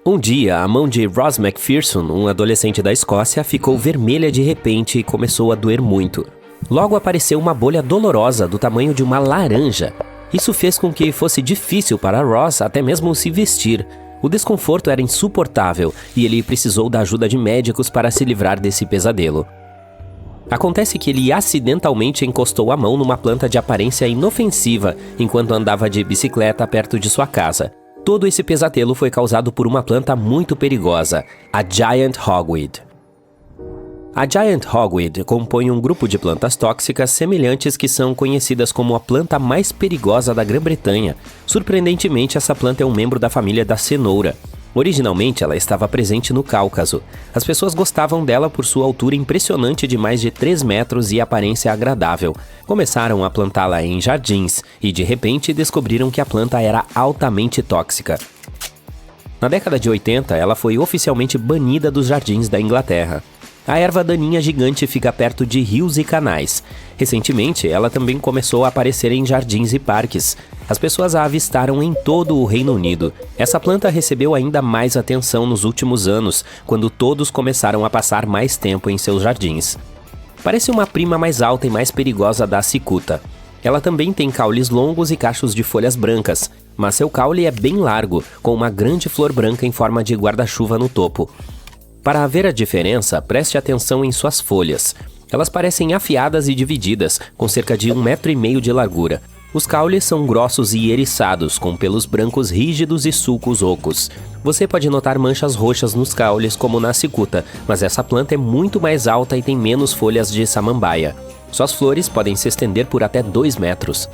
Um dia, a mão de Ross Macpherson, um adolescente da Escócia, ficou vermelha de repente e começou a doer muito. Logo apareceu uma bolha dolorosa do tamanho de uma laranja. Isso fez com que fosse difícil para Ross até mesmo se vestir. O desconforto era insuportável e ele precisou da ajuda de médicos para se livrar desse pesadelo. Acontece que ele acidentalmente encostou a mão numa planta de aparência inofensiva enquanto andava de bicicleta perto de sua casa. Todo esse pesadelo foi causado por uma planta muito perigosa, a Giant Hogweed. A Giant Hogweed compõe um grupo de plantas tóxicas semelhantes que são conhecidas como a planta mais perigosa da Grã-Bretanha. Surpreendentemente, essa planta é um membro da família da cenoura. Originalmente, ela estava presente no Cáucaso. As pessoas gostavam dela por sua altura impressionante de mais de 3 metros e aparência agradável. Começaram a plantá-la em jardins e, de repente, descobriram que a planta era altamente tóxica. Na década de 80, ela foi oficialmente banida dos jardins da Inglaterra. A erva daninha gigante fica perto de rios e canais. Recentemente, ela também começou a aparecer em jardins e parques. As pessoas a avistaram em todo o Reino Unido. Essa planta recebeu ainda mais atenção nos últimos anos, quando todos começaram a passar mais tempo em seus jardins. Parece uma prima mais alta e mais perigosa da cicuta. Ela também tem caules longos e cachos de folhas brancas, mas seu caule é bem largo, com uma grande flor branca em forma de guarda-chuva no topo. Para ver a diferença, preste atenção em suas folhas. Elas parecem afiadas e divididas, com cerca de 1,5 metro de largura. Os caules são grossos e eriçados, com pelos brancos rígidos e sulcos ocos. Você pode notar manchas roxas nos caules, como na cicuta, mas essa planta é muito mais alta e tem menos folhas de samambaia. Suas flores podem se estender por até 2 metros.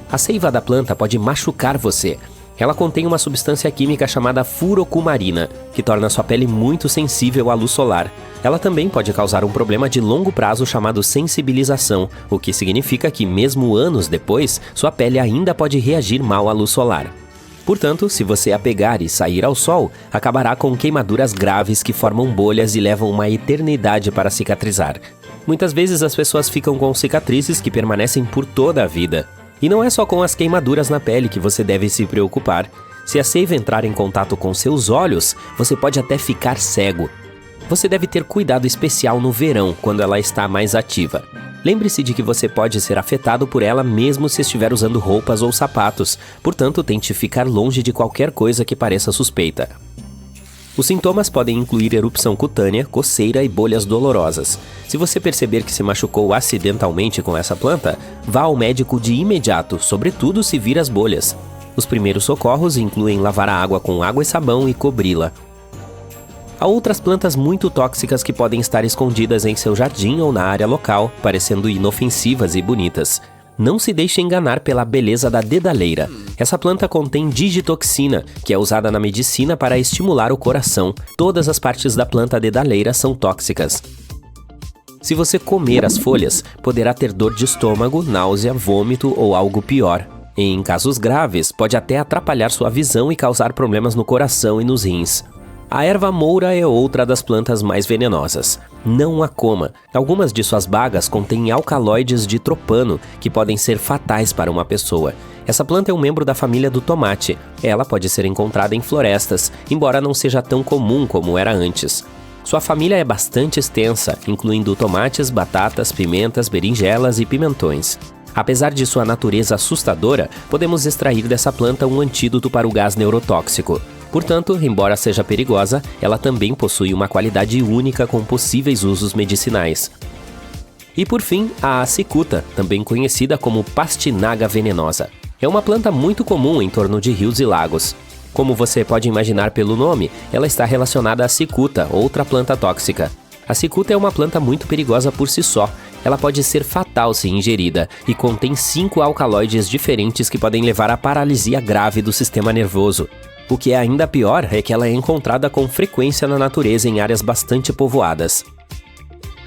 A seiva da planta pode machucar você. Ela contém uma substância química chamada furocumarina, que torna sua pele muito sensível à luz solar. Ela também pode causar um problema de longo prazo chamado sensibilização, o que significa que, mesmo anos depois, sua pele ainda pode reagir mal à luz solar. Portanto, se você a pegar e sair ao sol, acabará com queimaduras graves que formam bolhas e levam uma eternidade para cicatrizar. Muitas vezes as pessoas ficam com cicatrizes que permanecem por toda a vida. E não é só com as queimaduras na pele que você deve se preocupar. Se a seiva entrar em contato com seus olhos, você pode até ficar cego. Você deve ter cuidado especial no verão, quando ela está mais ativa. Lembre-se de que você pode ser afetado por ela mesmo se estiver usando roupas ou sapatos, portanto, tente ficar longe de qualquer coisa que pareça suspeita. Os sintomas podem incluir erupção cutânea, coceira e bolhas dolorosas. Se você perceber que se machucou acidentalmente com essa planta, vá ao médico de imediato, sobretudo se vir as bolhas. Os primeiros socorros incluem lavar a água com água e sabão e cobri-la. Há outras plantas muito tóxicas que podem estar escondidas em seu jardim ou na área local, parecendo inofensivas e bonitas. Não se deixe enganar pela beleza da dedaleira. Essa planta contém digitoxina, que é usada na medicina para estimular o coração. Todas as partes da planta dedaleira são tóxicas. Se você comer as folhas, poderá ter dor de estômago, náusea, vômito ou algo pior. Em casos graves, pode até atrapalhar sua visão e causar problemas no coração e nos rins. A erva moura é outra das plantas mais venenosas. Não a coma. Algumas de suas bagas contêm alcaloides de tropano, que podem ser fatais para uma pessoa. Essa planta é um membro da família do tomate. Ela pode ser encontrada em florestas, embora não seja tão comum como era antes. Sua família é bastante extensa, incluindo tomates, batatas, pimentas, berinjelas e pimentões. Apesar de sua natureza assustadora, podemos extrair dessa planta um antídoto para o gás neurotóxico. Portanto, embora seja perigosa, ela também possui uma qualidade única com possíveis usos medicinais. E por fim, a cicuta, também conhecida como pastinaga venenosa. É uma planta muito comum em torno de rios e lagos. Como você pode imaginar pelo nome, ela está relacionada à cicuta, outra planta tóxica. A cicuta é uma planta muito perigosa por si só. Ela pode ser fatal se ingerida e contém 5 alcaloides diferentes que podem levar à paralisia grave do sistema nervoso. O que é ainda pior é que ela é encontrada com frequência na natureza em áreas bastante povoadas.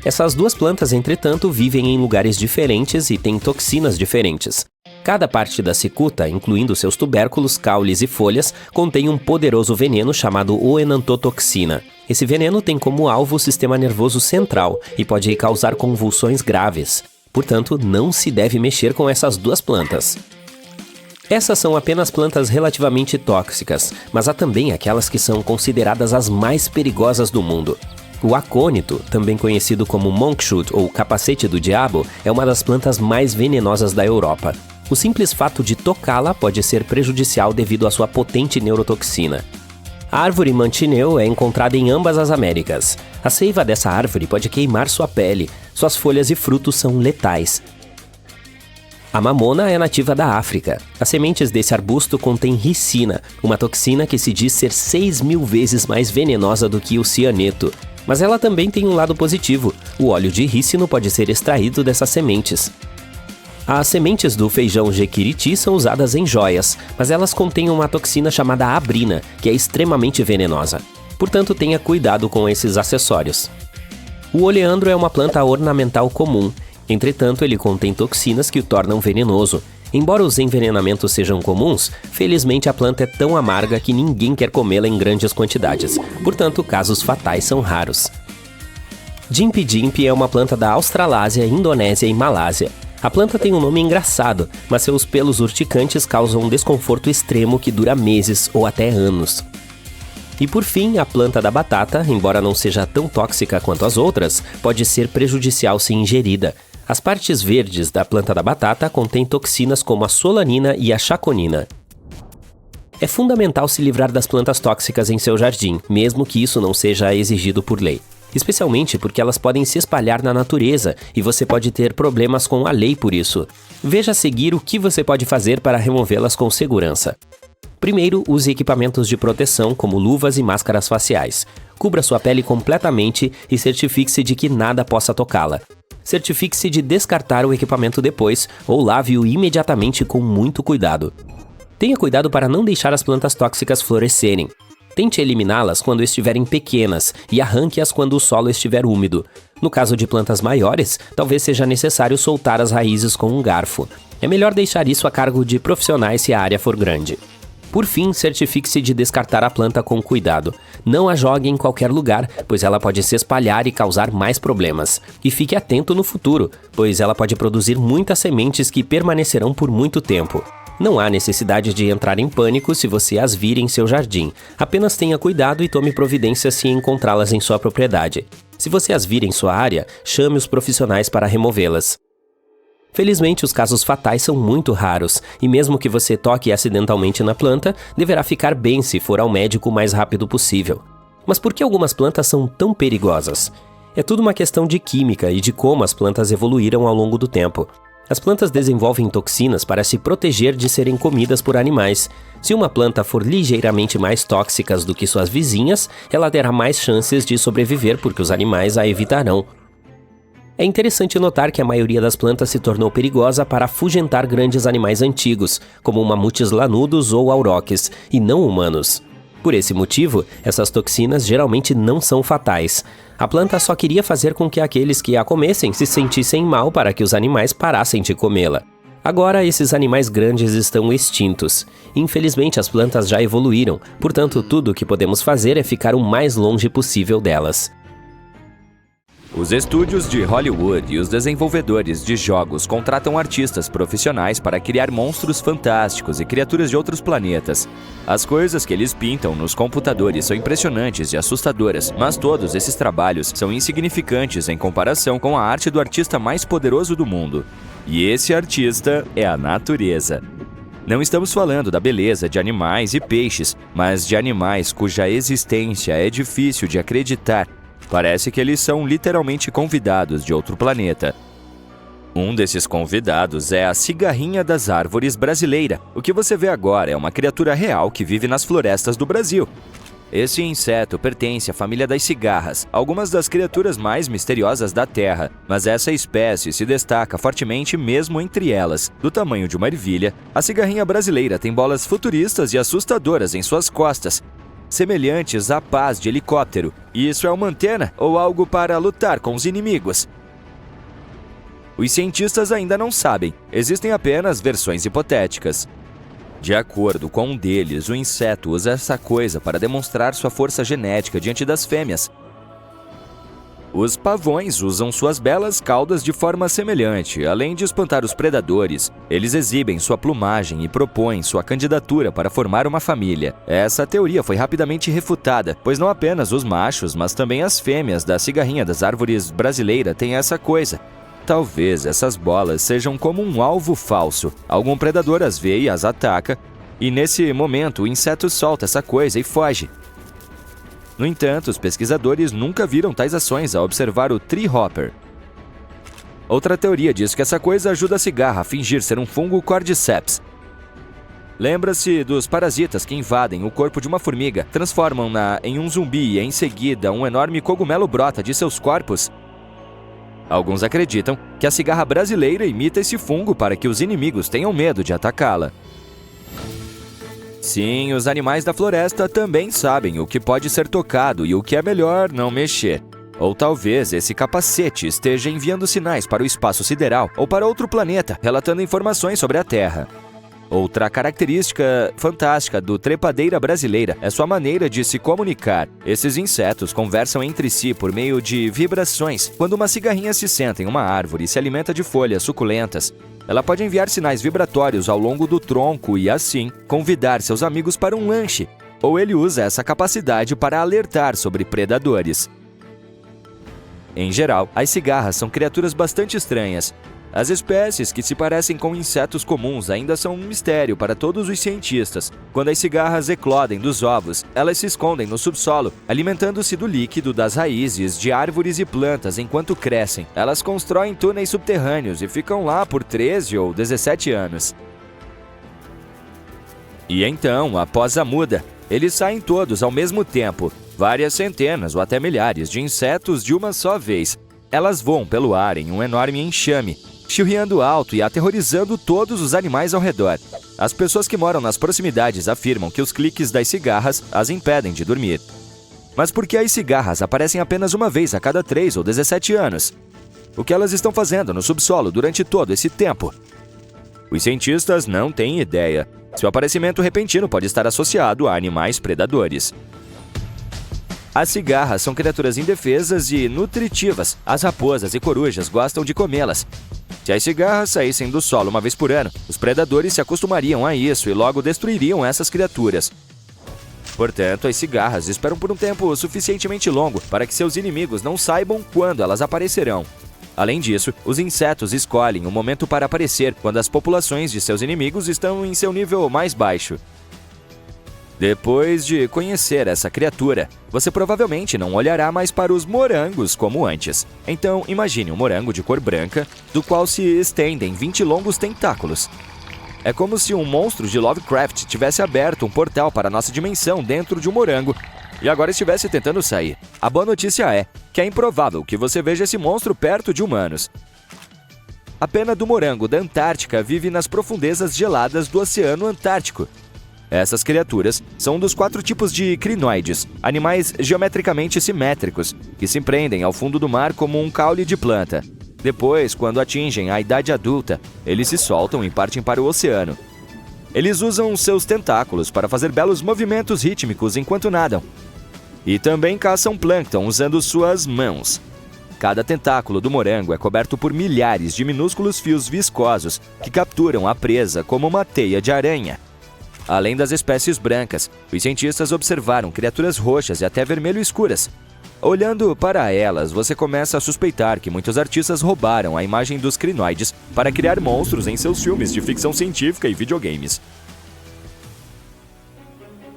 Essas duas plantas, entretanto, vivem em lugares diferentes e têm toxinas diferentes. Cada parte da cicuta, incluindo seus tubérculos, caules e folhas, contém um poderoso veneno chamado oenantotoxina. Esse veneno tem como alvo o sistema nervoso central e pode causar convulsões graves. Portanto, não se deve mexer com essas duas plantas. Essas são apenas plantas relativamente tóxicas, mas há também aquelas que são consideradas as mais perigosas do mundo. O acônito, também conhecido como monkshoot ou capacete do diabo, é uma das plantas mais venenosas da Europa. O simples fato de tocá-la pode ser prejudicial devido à sua potente neurotoxina. A árvore mantineu é encontrada em ambas as Américas. A seiva dessa árvore pode queimar sua pele, suas folhas e frutos são letais. A mamona é nativa da África. As sementes desse arbusto contêm ricina, uma toxina que se diz ser 6.000 vezes mais venenosa do que o cianeto. Mas ela também tem um lado positivo. O óleo de rícino pode ser extraído dessas sementes. As sementes do feijão jequiriti são usadas em joias, mas elas contêm uma toxina chamada abrina, que é extremamente venenosa. Portanto, tenha cuidado com esses acessórios. O oleandro é uma planta ornamental comum. Entretanto, ele contém toxinas que o tornam venenoso. Embora os envenenamentos sejam comuns, felizmente a planta é tão amarga que ninguém quer comê-la em grandes quantidades. Portanto, casos fatais são raros. Jimpi é uma planta da Australásia, Indonésia e Malásia. A planta tem um nome engraçado, mas seus pelos urticantes causam um desconforto extremo que dura meses ou até anos. E por fim, a planta da batata, embora não seja tão tóxica quanto as outras, pode ser prejudicial se ingerida. As partes verdes da planta da batata contêm toxinas como a solanina e a chaconina. É fundamental se livrar das plantas tóxicas em seu jardim, mesmo que isso não seja exigido por lei. Especialmente porque elas podem se espalhar na natureza e você pode ter problemas com a lei por isso. Veja a seguir o que você pode fazer para removê-las com segurança. Primeiro, use equipamentos de proteção como luvas e máscaras faciais. Cubra sua pele completamente e certifique-se de que nada possa tocá-la. Certifique-se de descartar o equipamento depois ou lave-o imediatamente com muito cuidado. Tenha cuidado para não deixar as plantas tóxicas florescerem. Tente eliminá-las quando estiverem pequenas e arranque-as quando o solo estiver úmido. No caso de plantas maiores, talvez seja necessário soltar as raízes com um garfo. É melhor deixar isso a cargo de profissionais se a área for grande. Por fim, certifique-se de descartar a planta com cuidado. Não a jogue em qualquer lugar, pois ela pode se espalhar e causar mais problemas. E fique atento no futuro, pois ela pode produzir muitas sementes que permanecerão por muito tempo. Não há necessidade de entrar em pânico se você as vir em seu jardim. Apenas tenha cuidado e tome providências se encontrá-las em sua propriedade. Se você as vir em sua área, chame os profissionais para removê-las. Felizmente, os casos fatais são muito raros, e mesmo que você toque acidentalmente na planta, deverá ficar bem se for ao médico o mais rápido possível. Mas por que algumas plantas são tão perigosas? É tudo uma questão de química e de como as plantas evoluíram ao longo do tempo. As plantas desenvolvem toxinas para se proteger de serem comidas por animais. Se uma planta for ligeiramente mais tóxica do que suas vizinhas, ela terá mais chances de sobreviver porque os animais a evitarão. É interessante notar que a maioria das plantas se tornou perigosa para afugentar grandes animais antigos, como mamutes lanudos ou auroques, e não humanos. Por esse motivo, essas toxinas geralmente não são fatais. A planta só queria fazer com que aqueles que a comessem se sentissem mal para que os animais parassem de comê-la. Agora, esses animais grandes estão extintos. Infelizmente, as plantas já evoluíram, portanto, tudo o que podemos fazer é ficar o mais longe possível delas. Os estúdios de Hollywood e os desenvolvedores de jogos contratam artistas profissionais para criar monstros fantásticos e criaturas de outros planetas. As coisas que eles pintam nos computadores são impressionantes e assustadoras, mas todos esses trabalhos são insignificantes em comparação com a arte do artista mais poderoso do mundo. E esse artista é a natureza. Não estamos falando da beleza de animais e peixes, mas de animais cuja existência é difícil de acreditar. Parece que eles são literalmente convidados de outro planeta. Um desses convidados é a cigarrinha das árvores brasileira. O que você vê agora é uma criatura real que vive nas florestas do Brasil. Esse inseto pertence à família das cigarras, algumas das criaturas mais misteriosas da Terra, mas essa espécie se destaca fortemente mesmo entre elas. Do tamanho de uma ervilha, a cigarrinha brasileira tem bolas futuristas e assustadoras em suas costas, semelhantes à pás de helicóptero. Isso é uma antena ou algo para lutar com os inimigos? Os cientistas ainda não sabem, existem apenas versões hipotéticas. De acordo com um deles, o inseto usa essa coisa para demonstrar sua força genética diante das fêmeas. Os pavões usam suas belas caudas de forma semelhante. Além de espantar os predadores, eles exibem sua plumagem e propõem sua candidatura para formar uma família. Essa teoria foi rapidamente refutada, pois não apenas os machos, mas também as fêmeas da cigarrinha das árvores brasileira têm essa coisa. Talvez essas bolas sejam como um alvo falso. Algum predador as vê e as ataca, e nesse momento o inseto solta essa coisa e foge. No entanto, os pesquisadores nunca viram tais ações ao observar o tree hopper. Outra teoria diz que essa coisa ajuda a cigarra a fingir ser um fungo cordyceps. Lembra-se dos parasitas que invadem o corpo de uma formiga, transformam-na em um zumbi e em seguida um enorme cogumelo brota de seus corpos? Alguns acreditam que a cigarra brasileira imita esse fungo para que os inimigos tenham medo de atacá-la. Sim, os animais da floresta também sabem o que pode ser tocado e o que é melhor não mexer. Ou talvez esse capacete esteja enviando sinais para o espaço sideral ou para outro planeta, relatando informações sobre a Terra. Outra característica fantástica do trepadeira brasileira é sua maneira de se comunicar. Esses insetos conversam entre si por meio de vibrações. Quando uma cigarrinha se senta em uma árvore e se alimenta de folhas suculentas, ela pode enviar sinais vibratórios ao longo do tronco e, assim, convidar seus amigos para um lanche. Ou ele usa essa capacidade para alertar sobre predadores. Em geral, as cigarras são criaturas bastante estranhas. As espécies que se parecem com insetos comuns ainda são um mistério para todos os cientistas. Quando as cigarras eclodem dos ovos, elas se escondem no subsolo, alimentando-se do líquido das raízes de árvores e plantas enquanto crescem. Elas constroem túneis subterrâneos e ficam lá por 13 ou 17 anos. E então, após a muda, eles saem todos ao mesmo tempo, várias centenas ou até milhares de insetos de uma só vez. Elas voam pelo ar em um enorme enxame, chirriando alto e aterrorizando todos os animais ao redor. As pessoas que moram nas proximidades afirmam que os cliques das cigarras as impedem de dormir. Mas por que as cigarras aparecem apenas uma vez a cada 3 ou 17 anos? O que elas estão fazendo no subsolo durante todo esse tempo? Os cientistas não têm ideia. Seu aparecimento repentino pode estar associado a animais predadores. As cigarras são criaturas indefesas e nutritivas. As raposas e corujas gostam de comê-las. Se as cigarras saíssem do solo uma vez por ano, os predadores se acostumariam a isso e logo destruiriam essas criaturas. Portanto, as cigarras esperam por um tempo suficientemente longo para que seus inimigos não saibam quando elas aparecerão. Além disso, os insetos escolhem o momento para aparecer quando as populações de seus inimigos estão em seu nível mais baixo. Depois de conhecer essa criatura, você provavelmente não olhará mais para os morangos como antes. Então, imagine um morango de cor branca, do qual se estendem 20 longos tentáculos. É como se um monstro de Lovecraft tivesse aberto um portal para nossa dimensão dentro de um morango e agora estivesse tentando sair. A boa notícia é que é improvável que você veja esse monstro perto de humanos. A pena do morango da Antártica vive nas profundezas geladas do Oceano Antártico. Essas criaturas são um dos 4 tipos de crinoides, animais geometricamente simétricos, que se prendem ao fundo do mar como um caule de planta. Depois, quando atingem a idade adulta, eles se soltam e partem para o oceano. Eles usam seus tentáculos para fazer belos movimentos rítmicos enquanto nadam. E também caçam plâncton usando suas mãos. Cada tentáculo do morango é coberto por milhares de minúsculos fios viscosos que capturam a presa como uma teia de aranha. Além das espécies brancas, os cientistas observaram criaturas roxas e até vermelho escuras. Olhando para elas, você começa a suspeitar que muitos artistas roubaram a imagem dos crinoides para criar monstros em seus filmes de ficção científica e videogames.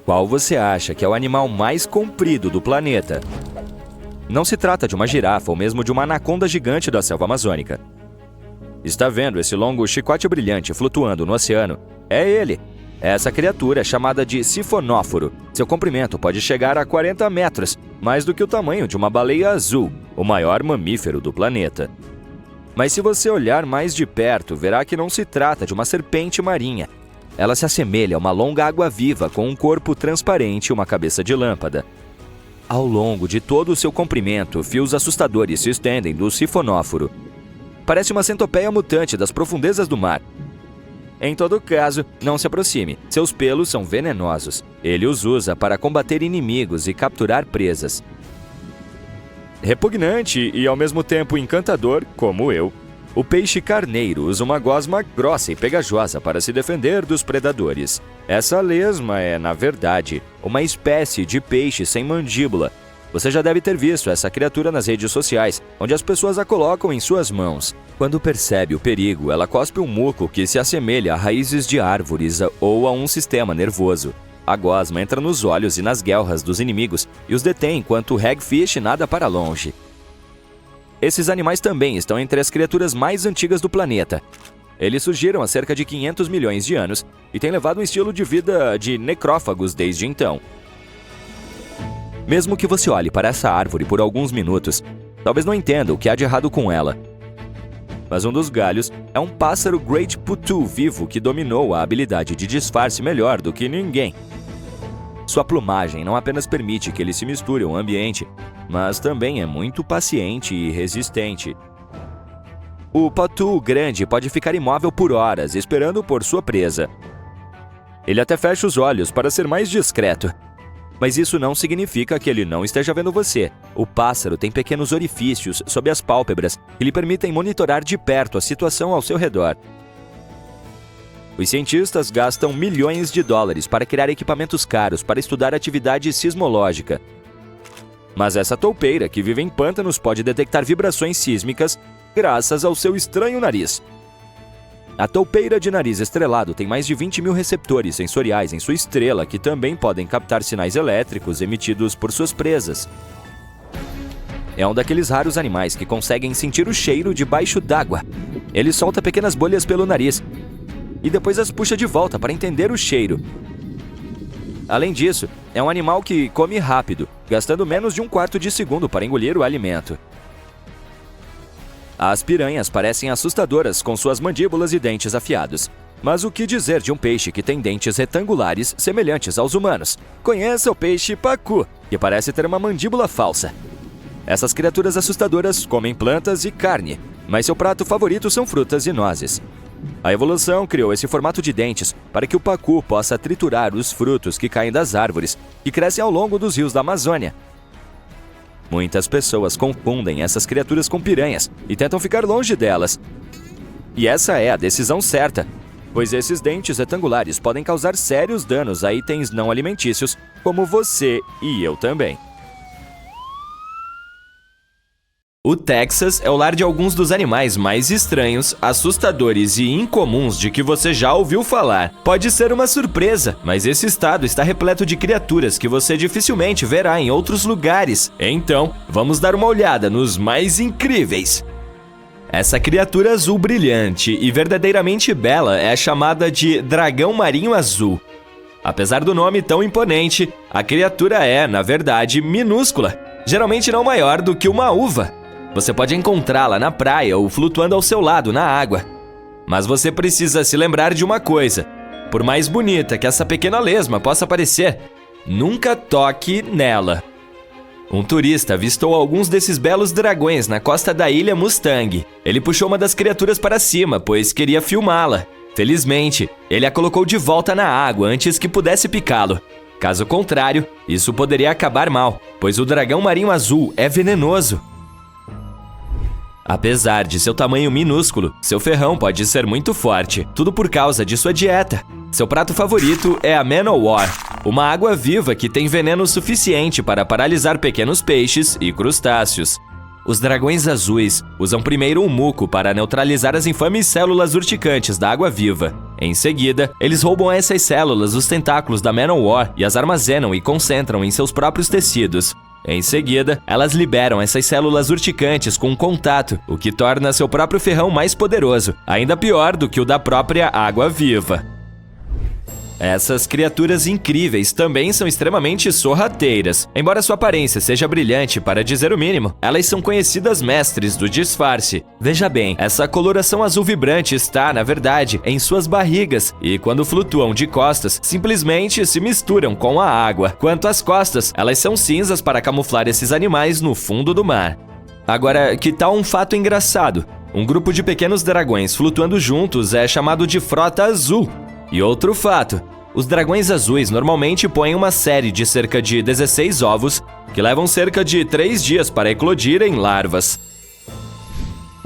Qual você acha que é o animal mais comprido do planeta? Não se trata de uma girafa ou mesmo de uma anaconda gigante da selva amazônica. Está vendo esse longo chicote brilhante flutuando no oceano? É ele! Essa criatura é chamada de sifonóforo. Seu comprimento pode chegar a 40 metros, mais do que o tamanho de uma baleia azul, o maior mamífero do planeta. Mas se você olhar mais de perto, verá que não se trata de uma serpente marinha. Ela se assemelha a uma longa água-viva com um corpo transparente e uma cabeça de lâmpada. Ao longo de todo o seu comprimento, fios assustadores se estendem do sifonóforo. Parece uma centopeia mutante das profundezas do mar. Em todo caso, não se aproxime. Seus pelos são venenosos. Ele os usa para combater inimigos e capturar presas. Repugnante e ao mesmo tempo encantador, como eu, o peixe carneiro usa uma gosma grossa e pegajosa para se defender dos predadores. Essa lesma é, na verdade, uma espécie de peixe sem mandíbula. Você já deve ter visto essa criatura nas redes sociais, onde as pessoas a colocam em suas mãos. Quando percebe o perigo, ela cospe um muco que se assemelha a raízes de árvores ou a um sistema nervoso. A gosma entra nos olhos e nas guelras dos inimigos e os detém enquanto o hagfish nada para longe. Esses animais também estão entre as criaturas mais antigas do planeta. Eles surgiram há cerca de 500 milhões de anos e têm levado um estilo de vida de necrófagos desde então. Mesmo que você olhe para essa árvore por alguns minutos, talvez não entenda o que há de errado com ela. Mas um dos galhos é um pássaro Great Putu vivo que dominou a habilidade de disfarce melhor do que ninguém. Sua plumagem não apenas permite que ele se misture ao ambiente, mas também é muito paciente e resistente. O patu grande pode ficar imóvel por horas, esperando por sua presa. Ele até fecha os olhos para ser mais discreto. Mas isso não significa que ele não esteja vendo você. O pássaro tem pequenos orifícios sob as pálpebras que lhe permitem monitorar de perto a situação ao seu redor. Os cientistas gastam milhões de dólares para criar equipamentos caros para estudar atividade sismológica. Mas essa toupeira que vive em pântanos pode detectar vibrações sísmicas graças ao seu estranho nariz. A toupeira de nariz estrelado tem mais de 20 mil receptores sensoriais em sua estrela que também podem captar sinais elétricos emitidos por suas presas. É um daqueles raros animais que conseguem sentir o cheiro debaixo d'água. Ele solta pequenas bolhas pelo nariz e depois as puxa de volta para entender o cheiro. Além disso, é um animal que come rápido, gastando menos de 1/4 de segundo para engolir o alimento. As piranhas parecem assustadoras com suas mandíbulas e dentes afiados. Mas o que dizer de um peixe que tem dentes retangulares semelhantes aos humanos? Conheça o peixe pacu, que parece ter uma mandíbula falsa. Essas criaturas assustadoras comem plantas e carne, mas seu prato favorito são frutas e nozes. A evolução criou esse formato de dentes para que o pacu possa triturar os frutos que caem das árvores que crescem ao longo dos rios da Amazônia. Muitas pessoas confundem essas criaturas com piranhas e tentam ficar longe delas. E essa é a decisão certa, pois esses dentes retangulares podem causar sérios danos a itens não alimentícios, como você e eu também. O Texas é o lar de alguns dos animais mais estranhos, assustadores e incomuns de que você já ouviu falar. Pode ser uma surpresa, mas esse estado está repleto de criaturas que você dificilmente verá em outros lugares. Então, vamos dar uma olhada nos mais incríveis. Essa criatura azul brilhante e verdadeiramente bela é chamada de dragão marinho azul. Apesar do nome tão imponente, a criatura é, na verdade, minúscula, geralmente não maior do que uma uva. Você pode encontrá-la na praia ou flutuando ao seu lado na água. Mas você precisa se lembrar de uma coisa. Por mais bonita que essa pequena lesma possa parecer, nunca toque nela. Um turista avistou alguns desses belos dragões na costa da ilha Mustang. Ele puxou uma das criaturas para cima, pois queria filmá-la. Felizmente, ele a colocou de volta na água antes que pudesse picá-lo. Caso contrário, isso poderia acabar mal, pois o dragão marinho azul é venenoso. Apesar de seu tamanho minúsculo, seu ferrão pode ser muito forte, tudo por causa de sua dieta. Seu prato favorito é a Man-O-War, uma água-viva que tem veneno suficiente para paralisar pequenos peixes e crustáceos. Os dragões azuis usam primeiro um muco para neutralizar as infames células urticantes da água-viva. Em seguida, eles roubam essas células dos tentáculos da Man-O-War e as armazenam e concentram em seus próprios tecidos. Em seguida, elas liberam essas células urticantes com contato, o que torna seu próprio ferrão mais poderoso, ainda pior do que o da própria água-viva. Essas criaturas incríveis também são extremamente sorrateiras. Embora sua aparência seja brilhante, para dizer o mínimo, elas são conhecidas mestres do disfarce. Veja bem, essa coloração azul vibrante está, na verdade, em suas barrigas e, quando flutuam de costas, simplesmente se misturam com a água. Quanto às costas, elas são cinzas para camuflar esses animais no fundo do mar. Agora, que tal um fato engraçado? Um grupo de pequenos dragões flutuando juntos é chamado de frota azul. E outro fato, os dragões azuis normalmente põem uma série de cerca de 16 ovos que levam cerca de 3 dias para eclodir em larvas.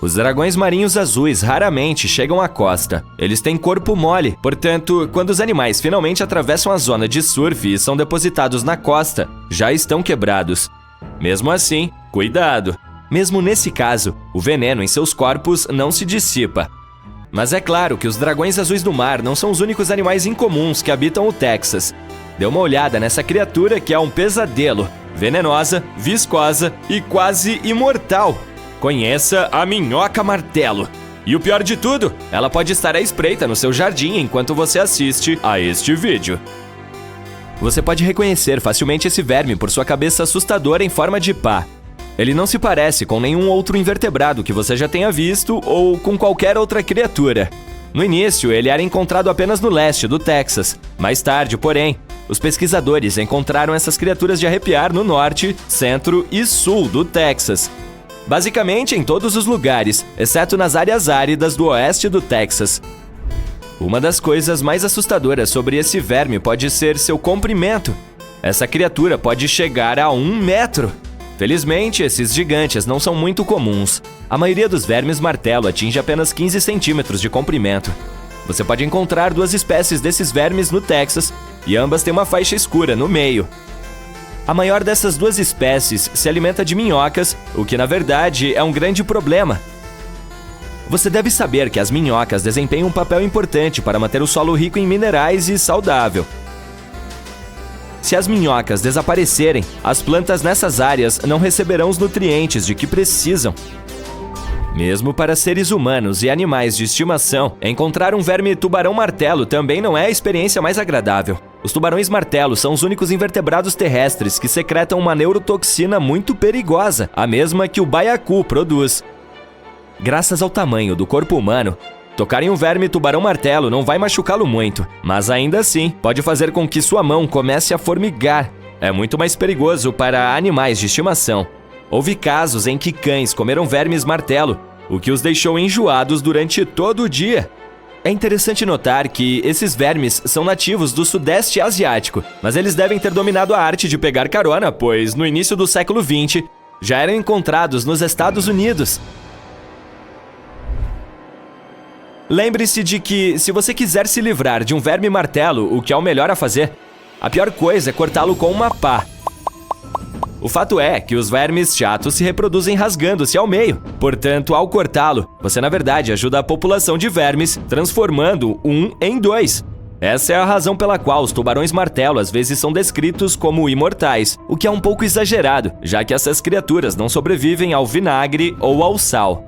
Os dragões marinhos azuis raramente chegam à costa. Eles têm corpo mole, portanto, quando os animais finalmente atravessam a zona de surf e são depositados na costa, já estão quebrados. Mesmo assim, cuidado! Mesmo nesse caso, o veneno em seus corpos não se dissipa. Mas é claro que os dragões azuis do mar não são os únicos animais incomuns que habitam o Texas. Dê uma olhada nessa criatura que é um pesadelo, venenosa, viscosa e quase imortal. Conheça a minhoca martelo. E o pior de tudo, ela pode estar à espreita no seu jardim enquanto você assiste a este vídeo. Você pode reconhecer facilmente esse verme por sua cabeça assustadora em forma de pá. Ele não se parece com nenhum outro invertebrado que você já tenha visto ou com qualquer outra criatura. No início, ele era encontrado apenas no leste do Texas. Mais tarde, porém, os pesquisadores encontraram essas criaturas de arrepiar no norte, centro e sul do Texas. Basicamente em todos os lugares, exceto nas áreas áridas do oeste do Texas. Uma das coisas mais assustadoras sobre esse verme pode ser seu comprimento. Essa criatura pode chegar a 1 metro. Felizmente, esses gigantes não são muito comuns. A maioria dos vermes martelo atinge apenas 15 centímetros de comprimento. Você pode encontrar 2 espécies desses vermes no Texas e ambas têm uma faixa escura no meio. A maior dessas 2 espécies se alimenta de minhocas, o que na verdade é um grande problema. Você deve saber que as minhocas desempenham um papel importante para manter o solo rico em minerais e saudável. Se as minhocas desaparecerem, as plantas nessas áreas não receberão os nutrientes de que precisam. Mesmo para seres humanos e animais de estimação, encontrar um verme tubarão-martelo também não é a experiência mais agradável. Os tubarões-martelo são os únicos invertebrados terrestres que secretam uma neurotoxina muito perigosa, a mesma que o baiacu produz. Graças ao tamanho do corpo humano, tocar em um verme tubarão-martelo não vai machucá-lo muito, mas ainda assim pode fazer com que sua mão comece a formigar. É muito mais perigoso para animais de estimação. Houve casos em que cães comeram vermes martelo, o que os deixou enjoados durante todo o dia. É interessante notar que esses vermes são nativos do Sudeste Asiático, mas eles devem ter dominado a arte de pegar carona, pois no início do século XX já eram encontrados nos Estados Unidos. Lembre-se de que, se você quiser se livrar de um verme martelo, o que é o melhor a fazer, a pior coisa é cortá-lo com uma pá. O fato é que os vermes chatos se reproduzem rasgando-se ao meio. Portanto, ao cortá-lo, você na verdade ajuda a população de vermes, transformando um em 2. Essa é a razão pela qual os tubarões-martelo às vezes são descritos como imortais, o que é um pouco exagerado, já que essas criaturas não sobrevivem ao vinagre ou ao sal.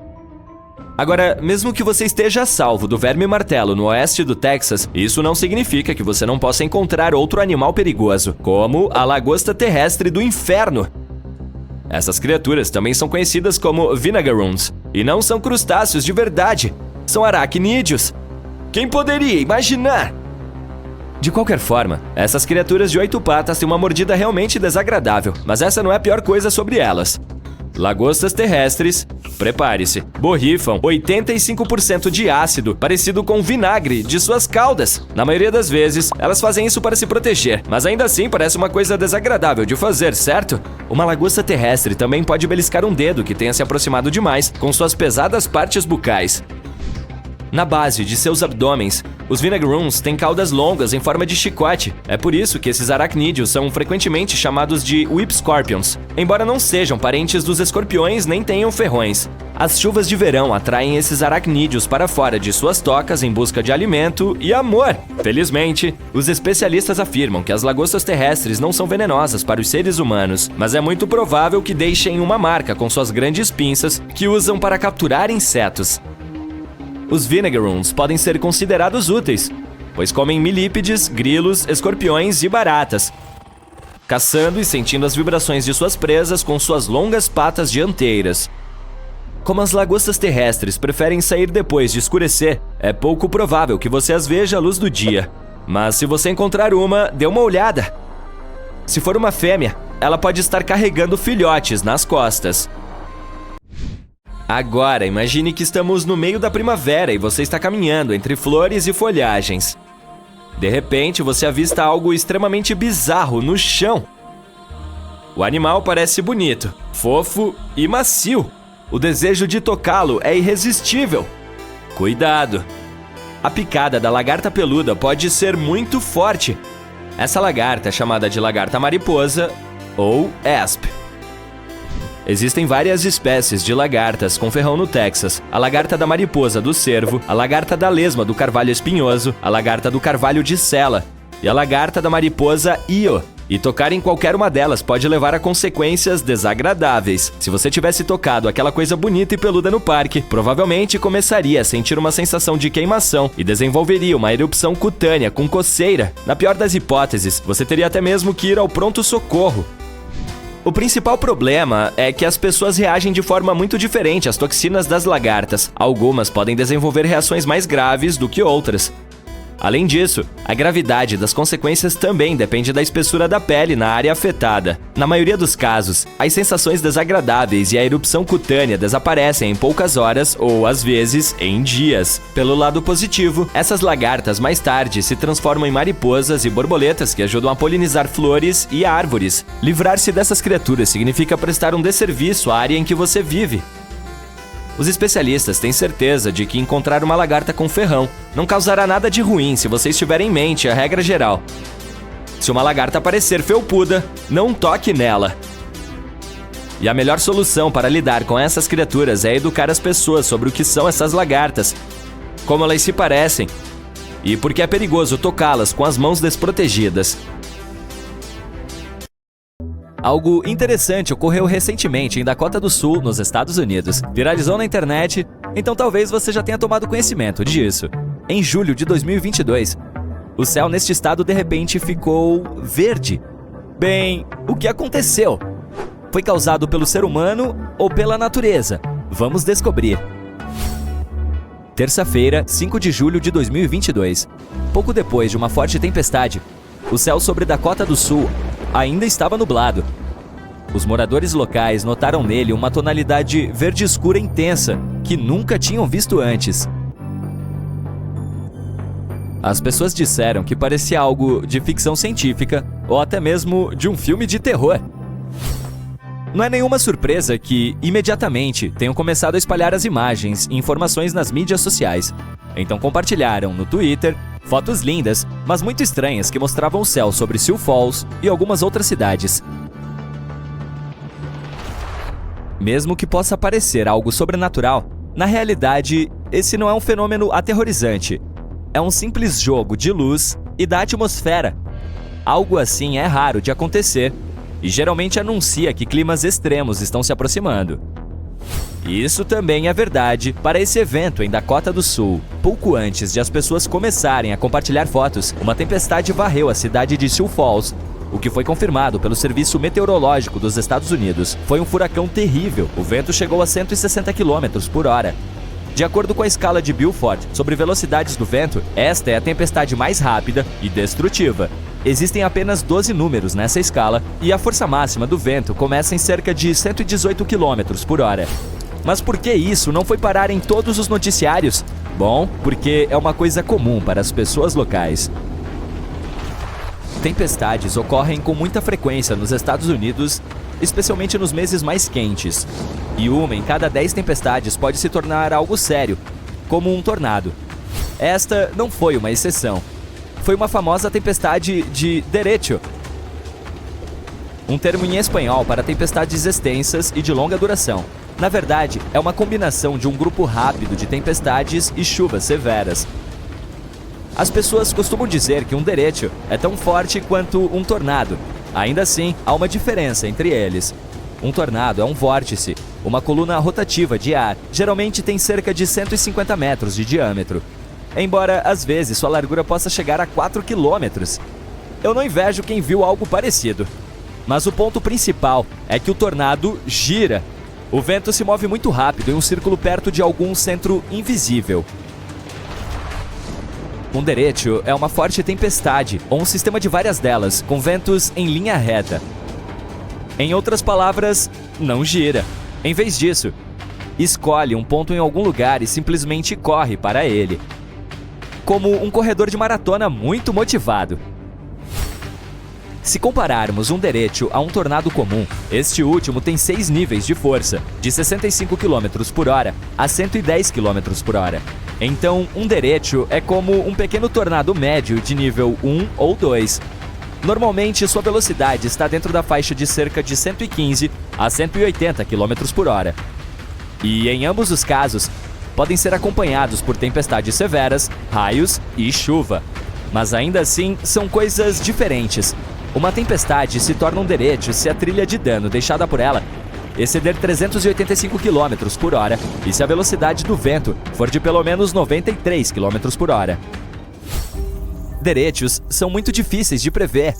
Agora, mesmo que você esteja a salvo do verme martelo no oeste do Texas, isso não significa que você não possa encontrar outro animal perigoso, como a lagosta terrestre do inferno. Essas criaturas também são conhecidas como vinegaroons, e não são crustáceos de verdade, são aracnídeos. Quem poderia imaginar? De qualquer forma, essas criaturas de 8 patas têm uma mordida realmente desagradável, mas essa não é a pior coisa sobre elas. Lagostas terrestres, prepare-se, borrifam 85% de ácido parecido com vinagre de suas caudas. Na maioria das vezes, elas fazem isso para se proteger, mas ainda assim parece uma coisa desagradável de fazer, certo? Uma lagosta terrestre também pode beliscar um dedo que tenha se aproximado demais com suas pesadas partes bucais. Na base de seus abdômenes, os vinegaroons têm caudas longas em forma de chicote. É por isso que esses aracnídeos são frequentemente chamados de whip scorpions, embora não sejam parentes dos escorpiões nem tenham ferrões. As chuvas de verão atraem esses aracnídeos para fora de suas tocas em busca de alimento e amor. Felizmente, os especialistas afirmam que as lagostas terrestres não são venenosas para os seres humanos, mas é muito provável que deixem uma marca com suas grandes pinças que usam para capturar insetos. Os vinegaroons podem ser considerados úteis, pois comem milípedes, grilos, escorpiões e baratas, caçando e sentindo as vibrações de suas presas com suas longas patas dianteiras. Como as lagostas terrestres preferem sair depois de escurecer, é pouco provável que você as veja à luz do dia. Mas se você encontrar uma, dê uma olhada. Se for uma fêmea, ela pode estar carregando filhotes nas costas. Agora, imagine que estamos no meio da primavera e você está caminhando entre flores e folhagens. De repente, você avista algo extremamente bizarro no chão. O animal parece bonito, fofo e macio. O desejo de tocá-lo é irresistível. Cuidado! A picada da lagarta peluda pode ser muito forte. Essa lagarta é chamada de lagarta mariposa ou asp. Existem várias espécies de lagartas com ferrão no Texas. A lagarta da mariposa do cervo, a lagarta da lesma do carvalho espinhoso, a lagarta do carvalho de sela e a lagarta da mariposa Io. E tocar em qualquer uma delas pode levar a consequências desagradáveis. Se você tivesse tocado aquela coisa bonita e peluda no parque, provavelmente começaria a sentir uma sensação de queimação e desenvolveria uma erupção cutânea com coceira. Na pior das hipóteses, você teria até mesmo que ir ao pronto-socorro. O principal problema é que as pessoas reagem de forma muito diferente às toxinas das lagartas. Algumas podem desenvolver reações mais graves do que outras. Além disso, a gravidade das consequências também depende da espessura da pele na área afetada. Na maioria dos casos, as sensações desagradáveis e a erupção cutânea desaparecem em poucas horas ou, às vezes, em dias. Pelo lado positivo, essas lagartas mais tarde se transformam em mariposas e borboletas que ajudam a polinizar flores e árvores. Livrar-se dessas criaturas significa prestar um desserviço à área em que você vive. Os especialistas têm certeza de que encontrar uma lagarta com ferrão não causará nada de ruim se você estiver em mente a regra geral. Se uma lagarta parecer felpuda, não toque nela. E a melhor solução para lidar com essas criaturas é educar as pessoas sobre o que são essas lagartas, como elas se parecem, e por que é perigoso tocá-las com as mãos desprotegidas. Algo interessante ocorreu recentemente em Dakota do Sul, nos Estados Unidos. Viralizou na internet, então talvez você já tenha tomado conhecimento disso. Em julho de 2022, o céu neste estado de repente ficou verde. Bem, o que aconteceu? Foi causado pelo ser humano ou pela natureza? Vamos descobrir. Terça-feira, 5 de julho de 2022. Pouco depois de uma forte tempestade, o céu sobre Dakota do Sul ainda estava nublado. Os moradores locais notaram nele uma tonalidade verde escura intensa que nunca tinham visto antes. As pessoas disseram que parecia algo de ficção científica ou até mesmo de um filme de terror. Não é nenhuma surpresa que, imediatamente, tenham começado a espalhar as imagens e informações nas mídias sociais. Então compartilharam no Twitter fotos lindas, mas muito estranhas que mostravam o céu sobre Sioux Falls e algumas outras cidades. Mesmo que possa parecer algo sobrenatural, na realidade, esse não é um fenômeno aterrorizante. É um simples jogo de luz e da atmosfera. Algo assim é raro de acontecer e geralmente anuncia que climas extremos estão se aproximando. Isso também é verdade para esse evento em Dakota do Sul. Pouco antes de as pessoas começarem a compartilhar fotos, uma tempestade varreu a cidade de Sioux Falls, o que foi confirmado pelo Serviço Meteorológico dos Estados Unidos. Foi um furacão terrível. O vento chegou a 160 km por hora. De acordo com a escala de Beaufort sobre velocidades do vento, esta é a tempestade mais rápida e destrutiva. Existem apenas 12 números nessa escala e a força máxima do vento começa em cerca de 118 km por hora. Mas por que isso não foi parar em todos os noticiários? Bom, porque é uma coisa comum para as pessoas locais. Tempestades ocorrem com muita frequência nos Estados Unidos, especialmente nos meses mais quentes. E uma em cada 10 tempestades pode se tornar algo sério, como um tornado. Esta não foi uma exceção. Foi uma famosa tempestade de derecho, um termo em espanhol para tempestades extensas e de longa duração. Na verdade, é uma combinação de um grupo rápido de tempestades e chuvas severas. As pessoas costumam dizer que um derecho é tão forte quanto um tornado. Ainda assim, há uma diferença entre eles. Um tornado é um vórtice, uma coluna rotativa de ar, geralmente tem cerca de 150 metros de diâmetro. Embora, às vezes, sua largura possa chegar a 4 quilômetros. Eu não invejo quem viu algo parecido. Mas o ponto principal é que o tornado gira. O vento se move muito rápido em um círculo perto de algum centro invisível. Um derecho é uma forte tempestade, ou um sistema de várias delas, com ventos em linha reta. Em outras palavras, não gira. Em vez disso, escolhe um ponto em algum lugar e simplesmente corre para ele. Como um corredor de maratona muito motivado. Se compararmos um derecho a um tornado comum, este último tem 6 níveis de força, de 65 km por hora a 110 km por hora. Então, um derecho é como um pequeno tornado médio de nível 1 ou 2. Normalmente, sua velocidade está dentro da faixa de cerca de 115 a 180 km por hora. E em ambos os casos, podem ser acompanhados por tempestades severas, raios e chuva. Mas ainda assim, são coisas diferentes. Uma tempestade se torna um derecho se a trilha de dano deixada por ela exceder 385 km por hora e se a velocidade do vento for de pelo menos 93 km por hora. Derechos são muito difíceis de prever.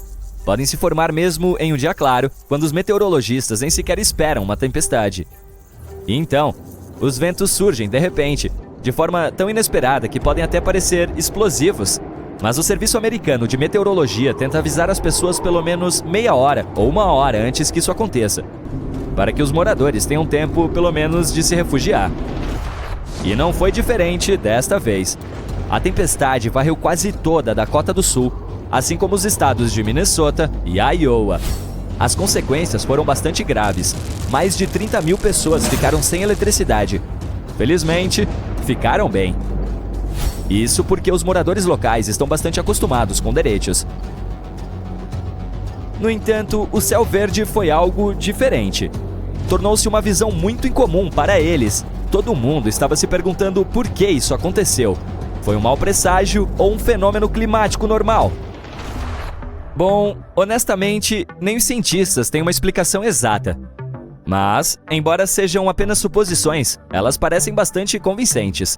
Podem se formar mesmo em um dia claro, quando os meteorologistas nem sequer esperam uma tempestade. E então, os ventos surgem de repente, de forma tão inesperada que podem até parecer explosivos. Mas o Serviço Americano de Meteorologia tenta avisar as pessoas pelo menos meia hora ou uma hora antes que isso aconteça, para que os moradores tenham tempo, pelo menos, de se refugiar. E não foi diferente desta vez. A tempestade varreu quase toda a Dakota do Sul, assim como os estados de Minnesota e Iowa. As consequências foram bastante graves. Mais de 30 mil pessoas ficaram sem eletricidade. Felizmente, ficaram bem. Isso porque os moradores locais estão bastante acostumados com derechos. No entanto, o céu verde foi algo diferente. Tornou-se uma visão muito incomum para eles. Todo mundo estava se perguntando por que isso aconteceu. Foi um mau presságio ou um fenômeno climático normal? Bom, honestamente, nem os cientistas têm uma explicação exata. Mas, embora sejam apenas suposições, elas parecem bastante convincentes.